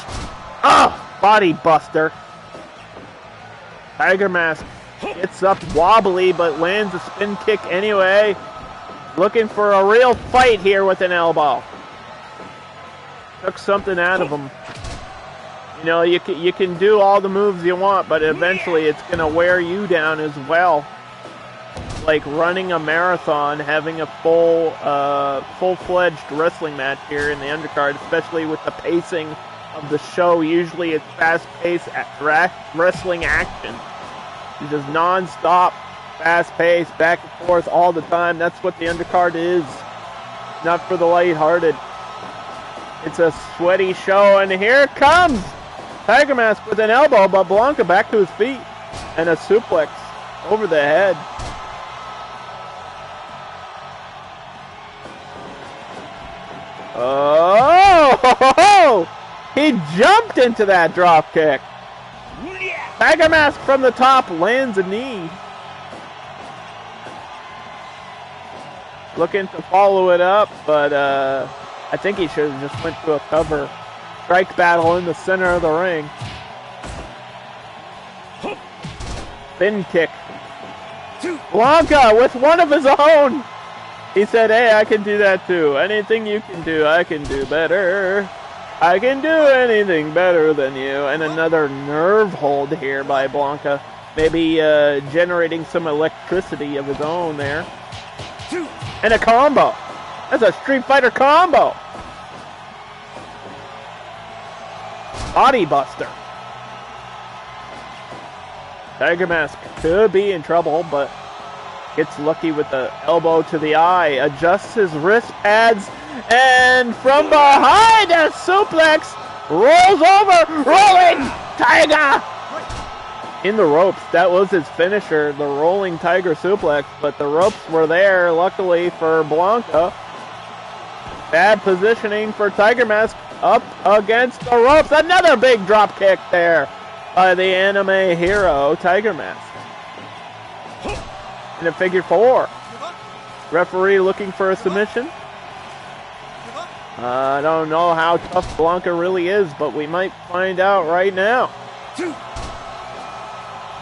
Speaker 1: Oh! Body buster. Tiger Mask gets up wobbly, but lands a spin kick anyway. Looking for a real fight here with an elbow. Took something out of him. You know, you can do all the moves you want, but eventually it's going to wear you down as well. Like running a marathon, having a full-fledged wrestling match here in the undercard, especially with the pacing of the show. Usually it's fast-paced wrestling action. It's just non-stop, fast-paced, back and forth all the time. That's what the undercard is. Not for the lighthearted. It's a sweaty show, and here it comes! Tiger Mask with an elbow, but Blanka back to his feet. And a suplex over the head. Oh! He jumped into that drop kick. Tiger Mask from the top lands a knee. Looking to follow it up, but I think he should have just went to a cover. Strike battle in the center of the ring. Spin kick. Blanka with one of his own. He said, hey, I can do that too. Anything you can do, I can do better. I can do anything better than you. And another nerve hold here by Blanka. Maybe generating some electricity of his own there. And a combo. That's a Street Fighter combo. Body buster. Tiger Mask could be in trouble, but gets lucky with the elbow to the eye. Adjusts his wrist pads, and from behind a suplex rolls over, rolling Tiger in the ropes. That was his finisher, the rolling Tiger suplex, but the ropes were there, luckily for Blanka. Bad positioning for Tiger Mask. Up against the ropes. Another big drop kick there by the anime hero, Tiger Mask. In a figure 4. Referee looking for a submission. I don't know how tough Blanka really is, but we might find out right now.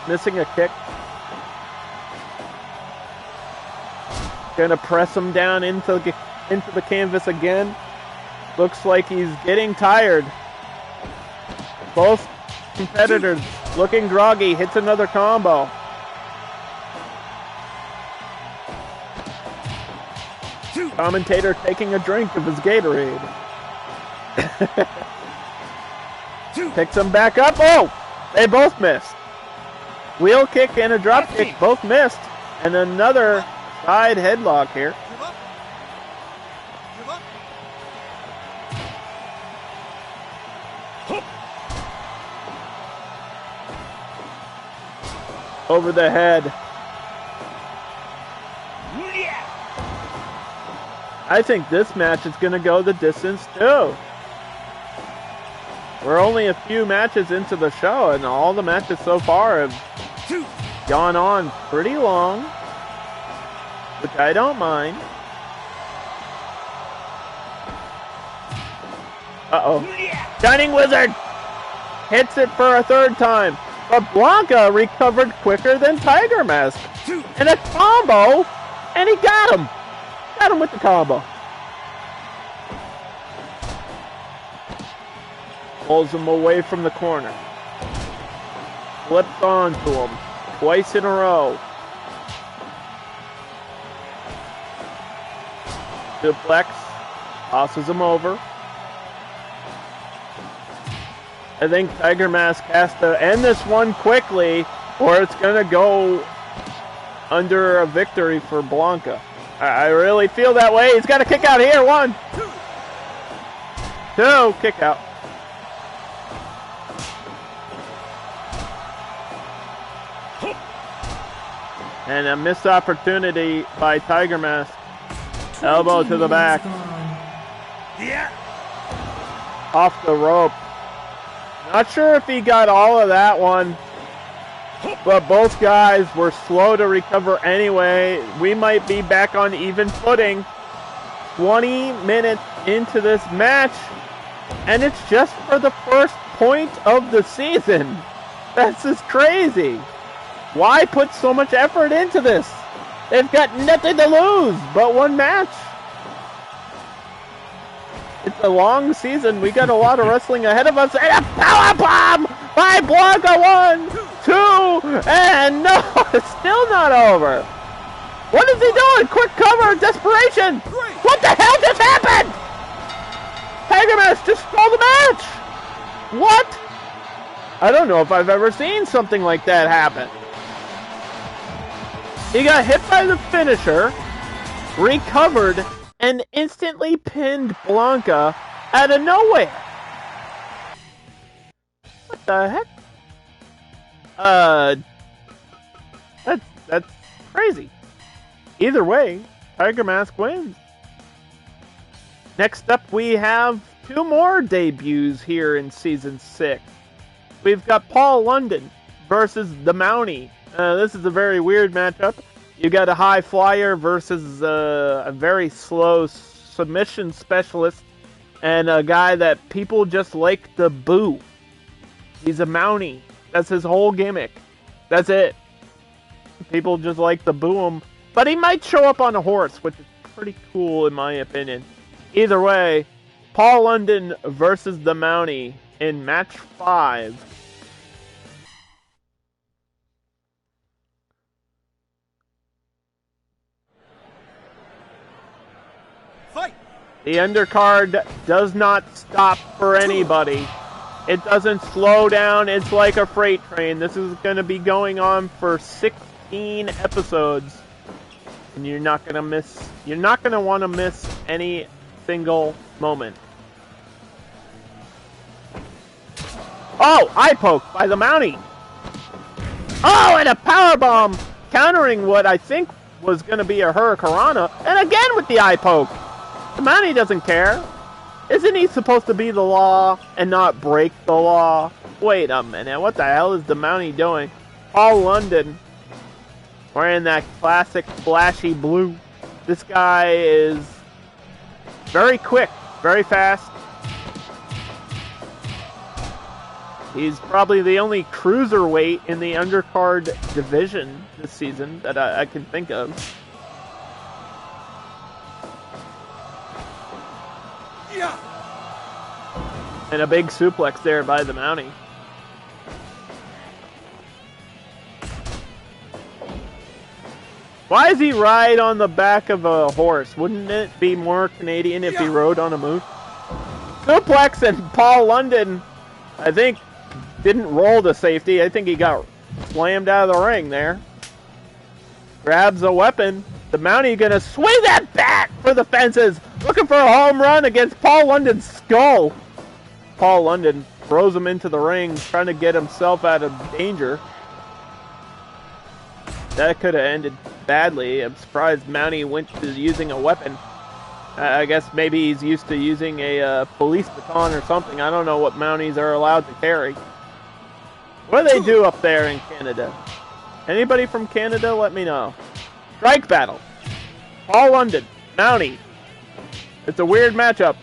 Speaker 1: Missing a kick. Gonna press him down into the canvas again. Looks like he's getting tired. Both competitors looking groggy. Hits another combo. Commentator taking a drink of his Gatorade. Picks him back up. Oh! They both missed. Wheel kick and a drop kick both missed. And another side headlock here. Over the head. I think this match is going to go the distance too. We're only a few matches into the show, and all the matches so far have gone on pretty long, which I don't mind. Uh-oh. Shining Wizard hits it for a third time, but Blanka recovered quicker than Tiger Mask. And a combo, and he got him. Got him with the combo. Pulls him away from the corner. Flips onto him. Twice in a row. Suplex. Tosses him over. I think Tiger Mask has to end this one quickly, or it's going to go under a victory for Blanka. I really feel that way. He's got a kick out here. 1, 2, kick out. And a missed opportunity by Tiger Mask. Elbow to the back.
Speaker 3: Yeah.
Speaker 1: Off the rope. Not sure if he got all of that one. But both guys were slow to recover anyway. We might be back on even footing. 20 minutes into this match. And it's just for the first point of the season. That's just crazy. Why put so much effort into this? They've got nothing to lose but one match. It's a long season. We got a lot of wrestling ahead of us. And a powerbomb by Blanka. 1, 2, and no, it's still not over. What is he doing? Quick cover, desperation. What the hell just happened? Tiger Mask just stole the match. What? I don't know if I've ever seen something like that happen. He got hit by the finisher, recovered, and instantly pinned Blanka out of nowhere. What the heck? That's crazy. Either way, Tiger Mask wins. Next up, we have 2 more debuts here in Season 6. We've got Paul London versus the Mountie. This is a very weird matchup. You got a high flyer versus a very slow submission specialist, and a guy that people just like to boo. He's a Mountie. That's his whole gimmick. That's it. People just like to boo him. But he might show up on a horse, which is pretty cool in my opinion. Either way, Paul London versus the Mountie in match 5.
Speaker 3: Fight.
Speaker 1: The undercard does not stop for anybody. It doesn't slow down. It's like a freight train. This is going to be going on for 16 episodes. And you're not going to want to miss any single moment. Oh, eye poke by the Mountie. Oh, and a powerbomb countering what I think was going to be a Hurricanrana. And again with the eye poke. The Mountie doesn't care. Isn't he supposed to be the law and not break the law? Wait a minute, what the hell is the Mountie doing? Paul London, wearing that classic flashy blue. This guy is very quick, very fast. He's probably the only cruiserweight in the undercard division this season that I can think of.
Speaker 3: Yeah.
Speaker 1: And a big suplex there by the Mountie. Why does he ride on the back of a horse? Wouldn't it be more Canadian if he rode on a moose? Suplex, and Paul London I think didn't roll to safety. I think he got slammed out of the ring there. Grabs a weapon. The Mountie gonna swing that bat for the fences, looking for a home run against Paul London's skull. Paul London throws him into the ring, trying to get himself out of danger. That could have ended badly. I'm surprised Mountie went to using a weapon. I guess maybe he's used to using a police baton or something. I don't know what Mounties are allowed to carry. What do they do up there in Canada? Anybody from Canada, let me know. Strike battle. Paul London, Mountie. It's a weird matchup,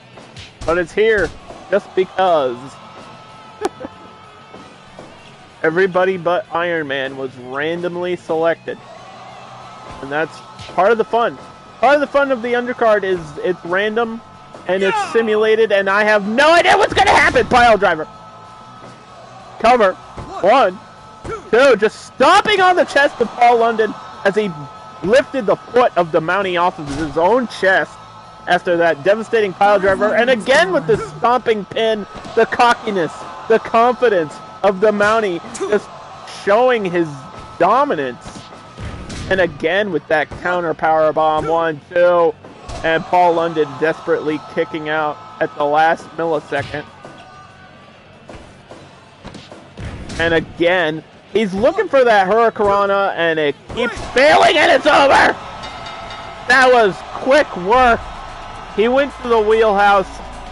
Speaker 1: but it's here just because. Everybody but Ironman was randomly selected. And that's part of the fun. Part of the fun of the undercard is it's random and it's simulated and I have no idea what's going to happen. Pile driver. Cover. 1, 2. Just stomping on the chest of Paul London as he lifted the foot of the Mountie off of his own chest after that devastating pile driver. And again with the stomping pin, the cockiness, the confidence of the Mountie just showing his dominance. And again with that counter power bomb. 1, 2. And Paul London desperately kicking out at the last millisecond. And again, he's looking for that Hurricanrana and it keeps failing and it's over! That was quick work. He went to the wheelhouse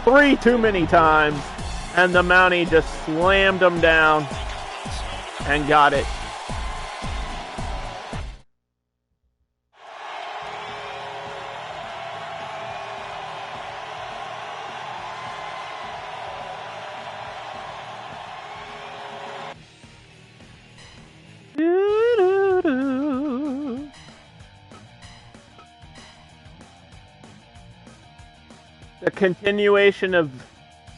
Speaker 1: 3 too many times. And the Mountie just slammed him down and got it. The continuation of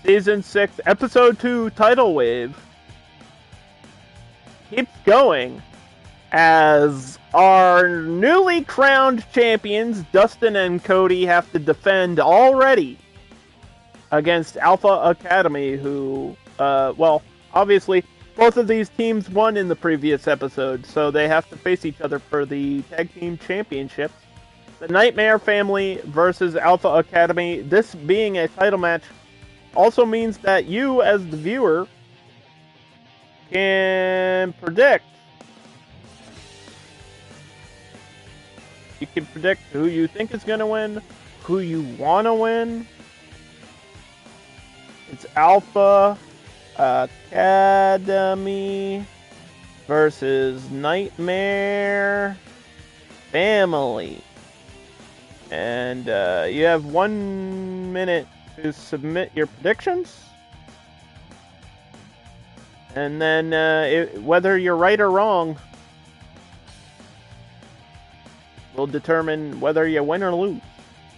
Speaker 1: Season 6, Episode 2, Tidal Wave keeps going as our newly crowned champions, Dustin and Cody, have to defend already against Alpha Academy, who, well, obviously, both of these teams won in the previous episode, so they have to face each other for the Tag Team Championship. The Nightmare Family versus Alpha Academy, this being a title match, also means that you, as the viewer, can predict. You can predict who you think is going to win, who you want to win. It's Alpha Academy versus Nightmare Family. And you have 1 minute to submit your predictions. And then whether you're right or wrong will determine whether you win or lose.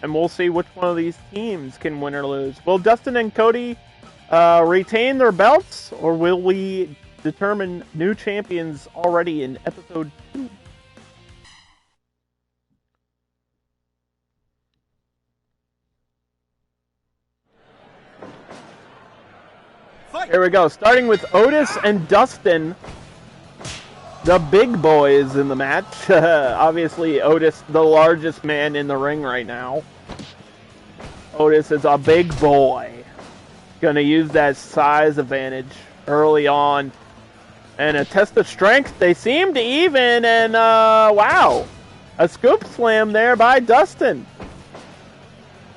Speaker 1: And we'll see which one of these teams can win or lose. Will Dustin and Cody retain their belts, or will we determine new champions already in episode 2? Here we go, starting with Otis and Dustin, the big boys in the match. Obviously, Otis, the largest man in the ring right now. Otis is a big boy. Gonna use that size advantage early on. And a test of strength. They seem to even, and wow. A scoop slam there by Dustin.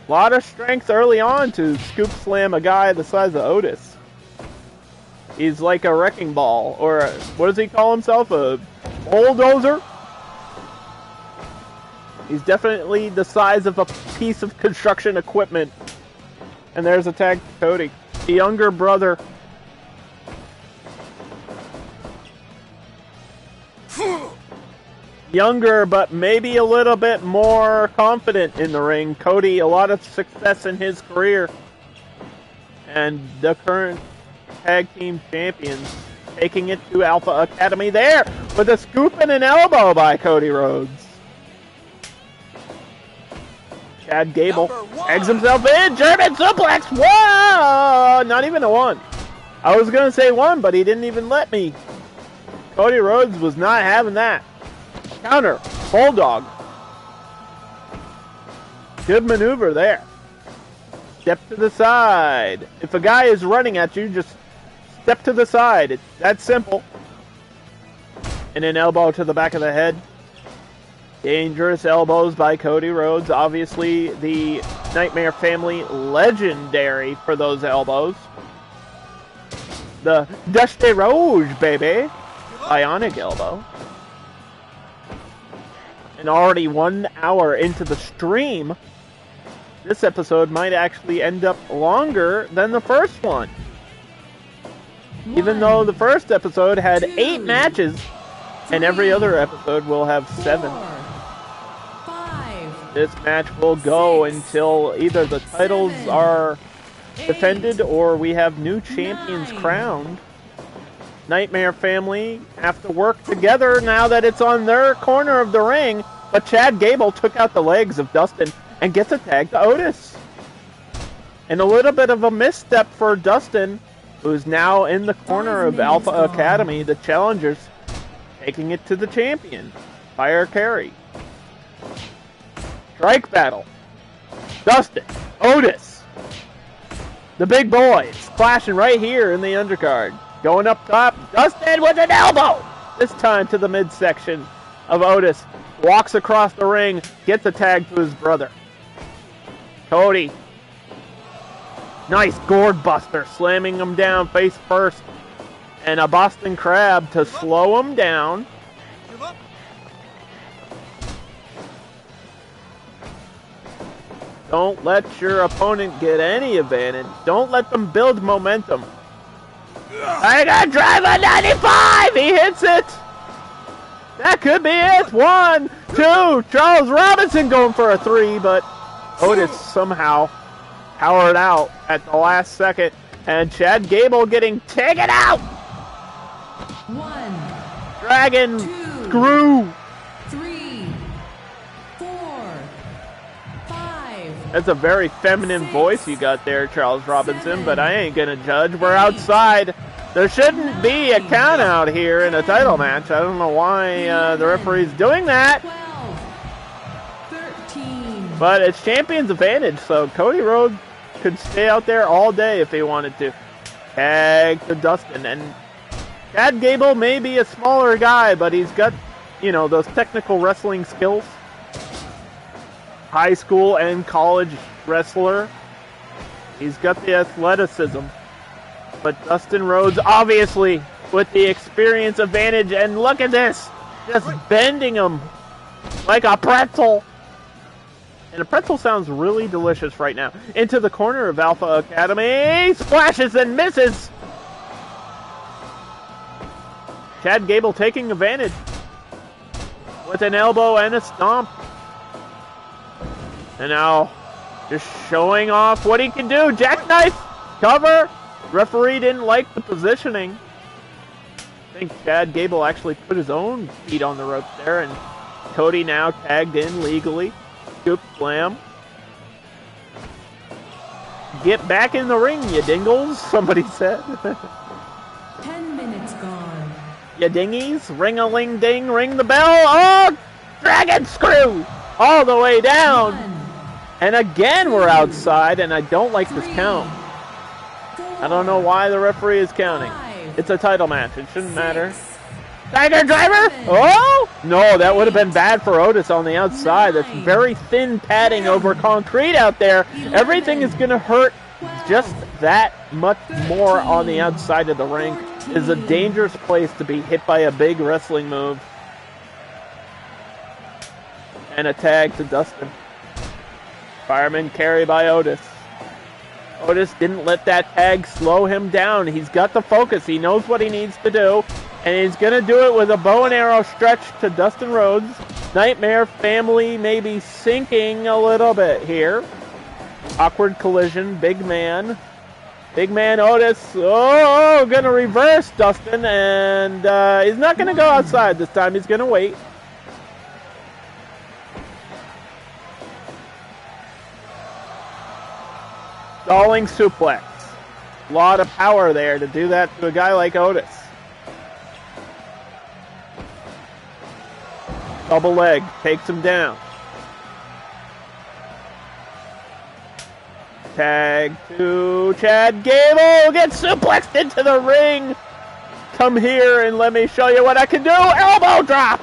Speaker 1: A lot of strength early on to scoop slam a guy the size of Otis. He's like a wrecking ball, or what does he call himself? A bulldozer? He's definitely the size of a piece of construction equipment. And there's a tag to Cody, the younger brother. Younger, but maybe a little bit more confident in the ring. Cody, a lot of success in his career. And the current Tag Team Champions, taking it to Alpha Academy there with a scoop and an elbow by Cody Rhodes. Chad Gable eggs himself in, German suplex. Whoa! Not even a 1. I was going to say 1, but he didn't even let me. Cody Rhodes was not having that. Counter. Bulldog. Good maneuver there. Step to the side. If a guy is running at you, just step to the side. It's that simple. And an elbow to the back of the head. Dangerous elbows by Cody Rhodes. Obviously, the Nightmare family legendary for those elbows. The Dusty Rouge, baby. Bionic elbow. And already 1 hour into the stream, this episode might actually end up longer than the first one. Even though the first episode had 8 matches, and every other episode will have 7. This match will go until either the titles are defended or we have new champions crowned. Nightmare family have to work together now that it's on their corner of the ring, but Chad Gable took out the legs of Dustin and gets a tag to Otis. And a little bit of a misstep for Dustin, who's now in the corner of Alpha Academy, the challengers, taking it to the champion, Fire Carey. Strike battle. Dustin, Otis, the big boys, clashing right here in the undercard. Going up top, Dustin with an elbow! This time to the midsection of Otis. Walks across the ring, gets a tag to his brother. Cody. Nice gourd buster, slamming him down face first. And a Boston Crab to slow him down. Don't let your opponent get any advantage. Don't let them build momentum. Tiger Driver 95! He hits it! That could be it! 1, 2, Charles Robinson going for a 3, but Otis somehow powered out at the last second. And Chad Gable getting taken out!
Speaker 2: 1,
Speaker 1: Dragon
Speaker 2: 2,
Speaker 1: screw!
Speaker 2: 3, 4, 5.
Speaker 1: That's a very feminine voice you got there, Charles Robinson, but I ain't gonna judge. We're outside. There shouldn't be a count out here in a title match. I don't know why the referee's doing that.
Speaker 2: 12, 13.
Speaker 1: But it's champion's advantage, so Cody Rhodes could stay out there all day if he wanted to. Tag to Dustin. And Chad Gable may be a smaller guy, but he's got, you know, those technical wrestling skills. High school and college wrestler. He's got the athleticism. But Dustin Rhodes, obviously, with the experience advantage. And look at this. Just bending him like a pretzel. And a pretzel sounds really delicious right now. Into the corner of Alpha Academy. Splashes and misses. Chad Gable taking advantage. With an elbow and a stomp. And now, just showing off what he can do. Jackknife. Cover. Referee didn't like the positioning. I think Chad Gable actually put his own feet on the ropes there, and Cody now tagged in legally. Scoop slam. Get back in the ring, you dingles, somebody said.
Speaker 2: 10 minutes gone.
Speaker 1: You dingies, ring-a-ling-ding, ring the bell. Oh, dragon screw all the way down.
Speaker 2: 1,
Speaker 1: And again, we're outside, and I don't like this count.
Speaker 2: 4,
Speaker 1: I don't know why the referee is counting.
Speaker 2: 5,
Speaker 1: It's a title match. It shouldn't matter.
Speaker 2: 6,
Speaker 1: Tiger Driver! Oh! No, that would have been bad for Otis on the outside. That's very thin padding over concrete out there. Everything is going to hurt just that much more on the outside of the ring. It is a dangerous place to be hit by a big wrestling move. And a tag to Dustin. Fireman carry by Otis. Otis didn't let that tag slow him down. He's got the focus. He knows what he needs to do. And he's going to do it with a bow and arrow stretch to Dustin Rhodes. Nightmare family may be sinking a little bit here. Awkward collision. Big man. Big man Otis. Oh, going to reverse Dustin. And he's not going to go outside this time. He's going to wait. Stalling suplex. A lot of power there to do that to a guy like Otis. Double leg, takes him down. Tag to Chad Gable, gets suplexed into the ring. Come here and let me show you what I can do. Elbow drop.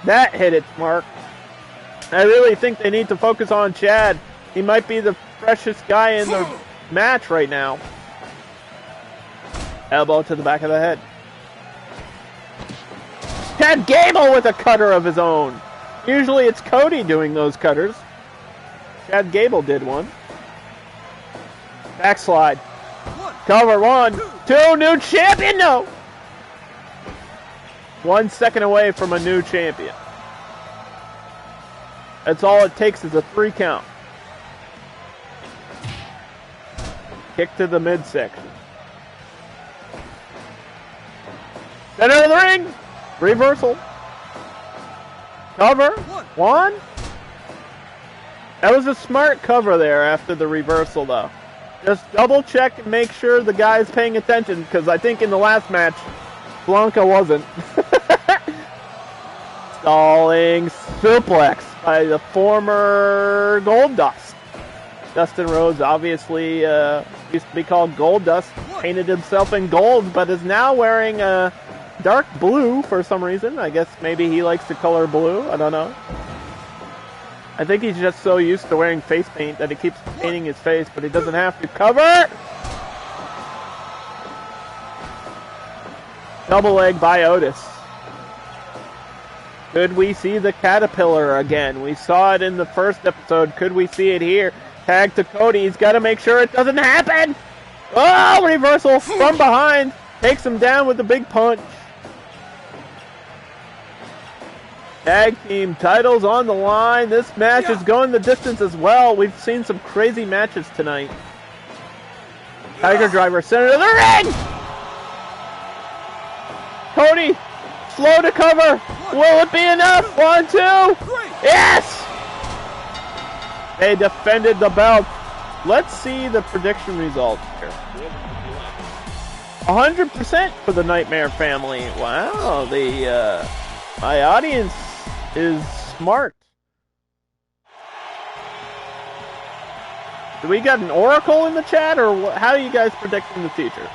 Speaker 1: That hit its mark. I really think they need to focus on Chad. He might be the freshest guy in the match right now. Elbow to the back of the head. Chad Gable with a cutter of his own. Usually it's Cody doing those cutters. Chad Gable did one. Backslide. Cover, 1, 2, new champion, no! 1 second away from a new champion. That's all it takes is a 3 count. Kick to the midsection. Center of the ring! Reversal. Cover. 1. That was a smart cover there after the reversal, though. Just double check and make sure the guy's paying attention, because I think in the last match, Blanka wasn't. Stalling suplex by the former Goldust. Dustin Rhodes obviously used to be called Goldust, painted himself in gold, but is now wearing dark blue for some reason. I guess maybe he likes the color blue. I don't know. I think he's just so used to wearing face paint that he keeps painting his face, but he doesn't have to. Cover! Double leg by Otis. Could we see the caterpillar again? We saw it in the first episode. Could we see it here? Tag to Cody. He's got to make sure it doesn't happen. Oh, reversal from behind. Takes him down with a big punch. Tag team titles on the line. This match is going the distance as well. We've seen some crazy matches tonight. Tiger Driver center of the ring. Cody, slow to cover. Will it be enough? 1, 2. Yes! They defended the belt. Let's see the prediction results here. 100% for the Nightmare family. Wow, my audience is smart. Do we got an oracle in the chat, or how are you guys predicting the future?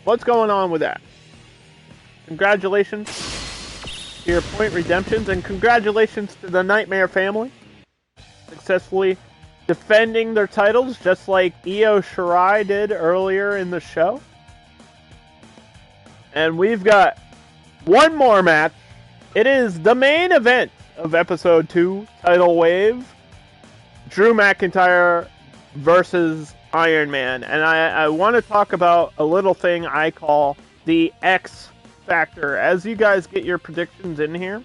Speaker 1: What's going on with that? Congratulations to your point redemptions, and congratulations to the Nightmare family. Successfully defending their titles, just like Io Shirai did earlier in the show. And we've got one more match. It is the main event of episode 2, Tidal Wave. Drew McIntyre versus Ironman. And I want to talk about a little thing I call the X Factor. As you guys get your predictions in here,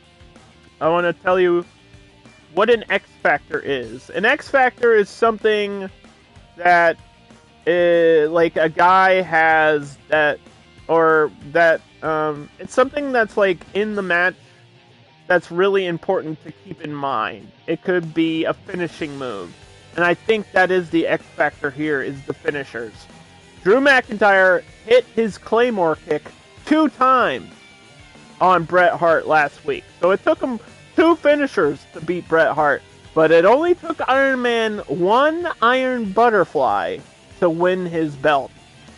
Speaker 1: I want to tell you what an X Factor is. An X Factor is something that like a guy has that, or that it's something that's like in the match that's really important to keep in mind. It could be a finishing move. And I think that is the X Factor here, is the finishers. Drew McIntyre hit his Claymore kick 2 times on Bret Hart last week. So it took him 2 finishers to beat Bret Hart. But it only took Iron Man 1 Iron Butterfly to win his belt.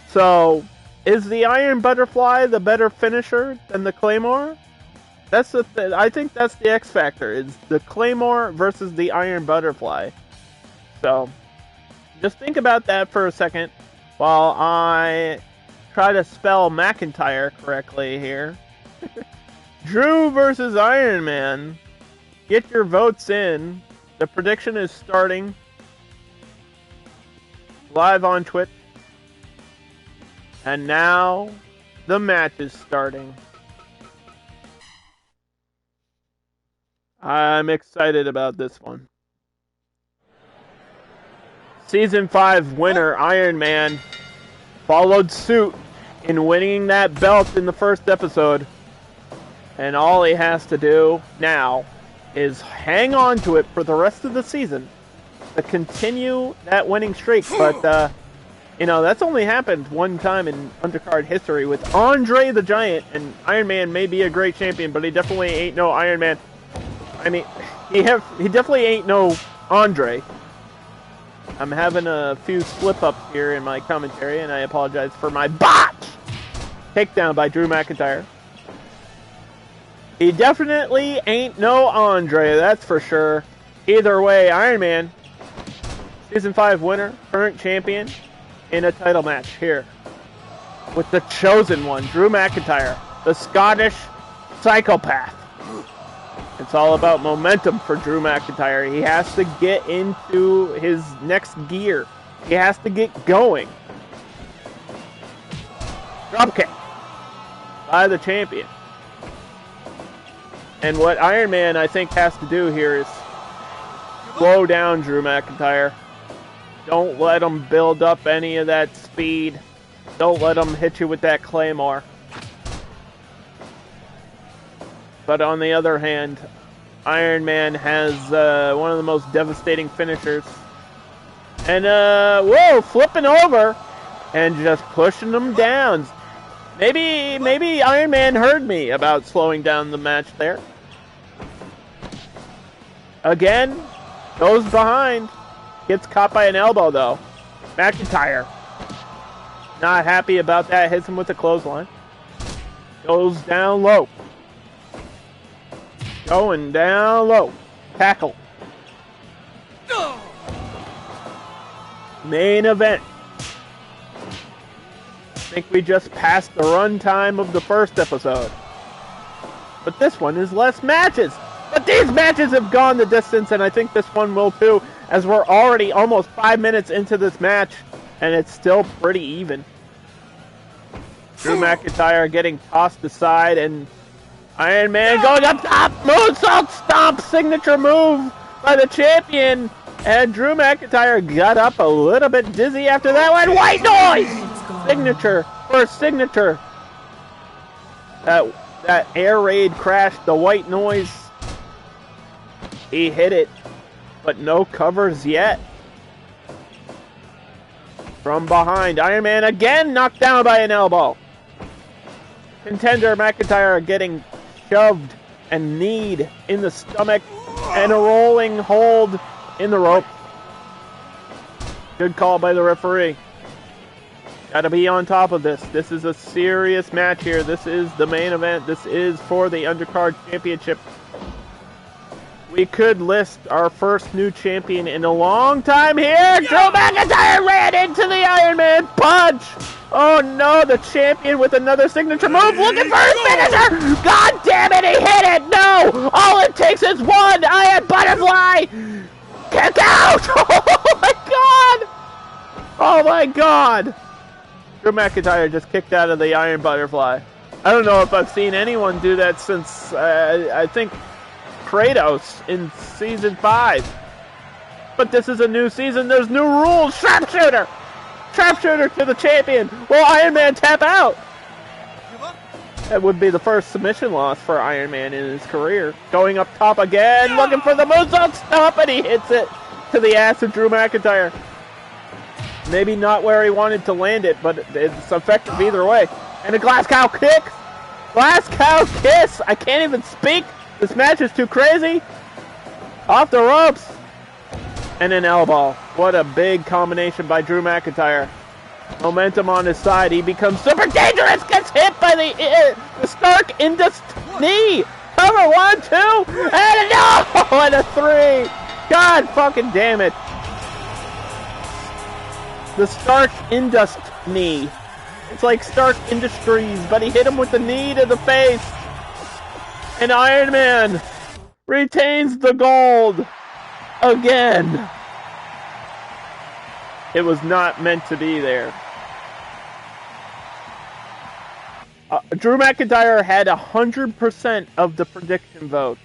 Speaker 1: So, is the Iron Butterfly the better finisher than the Claymore? That's I think that's the X Factor, is the Claymore versus the Iron Butterfly. So, just think about that for a second while I try to spell McIntyre correctly here. Drew versus Iron Man. Get your votes in. The prediction is starting live on Twitch. And now the match is starting. I'm excited about this one. Season 5 winner Iron Man followed suit in winning that belt in the first episode. And all he has to do now is hang on to it for the rest of the season to continue that winning streak. But, you know, that's only happened one time in Undercard history with Andre the Giant. And Iron Man may be a great champion, but he definitely ain't no Iron Man. I mean, he definitely ain't no Andre. I'm having a few slip-ups here in my commentary, and I apologize for my botch! Takedown by Drew McIntyre. He definitely ain't no Andre, that's for sure. Either way, Iron Man, Season 5 winner, current champion, in a title match here. With the chosen one, Drew McIntyre, the Scottish psychopath. It's all about momentum for Drew McIntyre. He has to get into his next gear. He has to get going. Dropkick by the champion. And what Iron Man, I think, has to do here is slow down Drew McIntyre. Don't let him build up any of that speed. Don't let him hit you with that Claymore. But on the other hand, Iron Man has one of the most devastating finishers. And, whoa, flipping over and just pushing them down. Maybe Iron Man heard me about slowing down the match there. Again, goes behind. Gets caught by an elbow, though. McIntyre, not happy about that. Hits him with a clothesline. Goes down low. Going down low. Tackle. Main event. I think we just passed the runtime of the first episode. But this one is less matches. But these matches have gone the distance, and I think this one will too, as we're already almost 5 minutes into this match, and it's still pretty even. Drew McIntyre getting tossed aside, and Iron Man going up top. Moonsault stomp, signature move by the champion. And Drew McIntyre got up a little bit dizzy after that one. White noise! Signature for signature. That air raid crashed the white noise. He hit it, but no covers yet. From behind, Iron Man again knocked down by an elbow. Contender McIntyre getting shoved and kneed in the stomach and a rolling hold in the rope. Good call by the referee. Gotta be on top of this. This is a serious match here. This is the main event. This is for the Undercard Championship. We could list our first new champion in a long time here. Drew McIntyre ran into the Iron Man punch. Oh no, the champion with another signature move, looking for his finisher! God damn it, he hit it! No! All it takes is one Iron Butterfly! Kick out! Oh my god! Oh my god! Drew McIntyre just kicked out of the Iron Butterfly. I don't know if I've seen anyone do that since, I think, Kratos in Season 5. But this is a new season, there's new rules! Sharpshooter! Sharpshooter to the champion. Will Iron Man tap out? That would be the first submission loss for Iron Man in his career. Going up top again, looking for the moonsault stop, and he hits it to the ass of Drew McIntyre. Maybe not where he wanted to land it, but it's effective either way. And a glass cow kick. Glass cow kiss. I can't even speak. This match is too crazy. Off the ropes. And an elbow. What a big combination by Drew McIntyre. Momentum on his side. He becomes super dangerous. Gets hit by the Stark Indus knee. Cover 1, 2, and a no! And a 3. God fucking damn it. The Stark Indus knee. It's like Stark Industries, but he hit him with the knee to the face. And Iron Man retains the gold. Again. It was not meant to be there. Drew McIntyre had 100% of the prediction vote.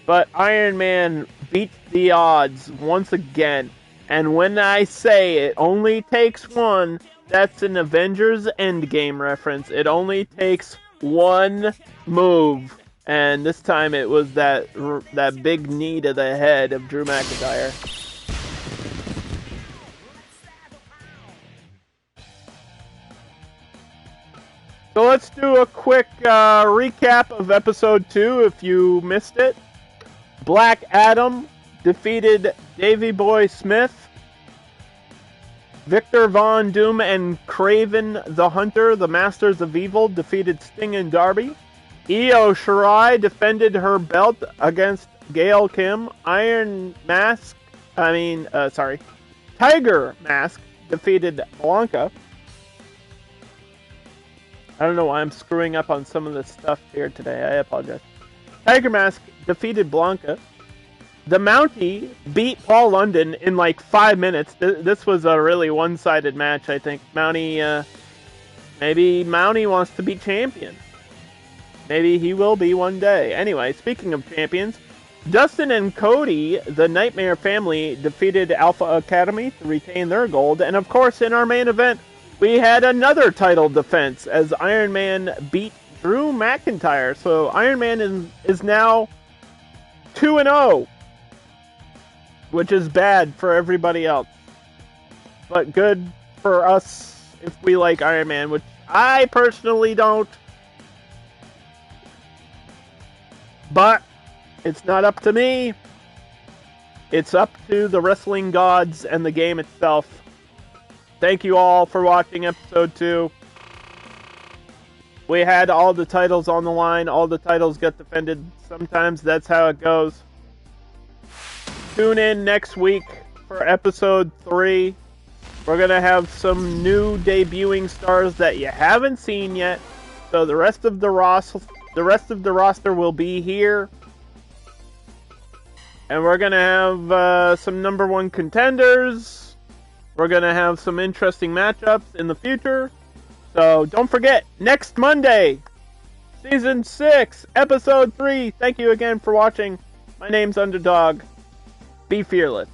Speaker 1: But Iron Man beat the odds once again. And when I say it only takes one, that's an Avengers Endgame reference. It only takes one move. And this time it was that big knee to the head of Drew McIntyre. So let's do a quick recap of episode 2 if you missed it. Black Adam defeated Davey Boy Smith. Victor Von Doom and Craven the Hunter, the Masters of Evil, defeated Sting and Darby. Io Shirai defended her belt against Gail Kim. Tiger Mask defeated Blanka. I don't know why I'm screwing up on some of the stuff here today. I apologize. Tiger Mask defeated Blanka. The Mountie beat Paul London in like 5 minutes. This was a really one-sided match, I think. Mountie, maybe Mountie wants to be champion. Maybe he will be one day. Anyway, speaking of champions, Dustin and Cody, the Nightmare family, defeated Alpha Academy to retain their gold. And of course, in our main event, we had another title defense as Iron Man beat Drew McIntyre. So Iron Man is now 2-0. Which is bad for everybody else. But good for us if we like Iron Man, which I personally don't. But it's not up to me. It's up to the wrestling gods and the game itself. Thank you all for watching episode 2. We had all the titles on the line. All the titles get defended. Sometimes that's how it goes. Tune in next week for episode 3. We're going to have some new debuting stars that you haven't seen yet. So the rest of the roster will be here. And we're going to have some number 1 contenders. We're going to have some interesting matchups in the future. So don't forget, next Monday, Season 6, Episode 3. Thank you again for watching. My name's Underdog. Be fearless.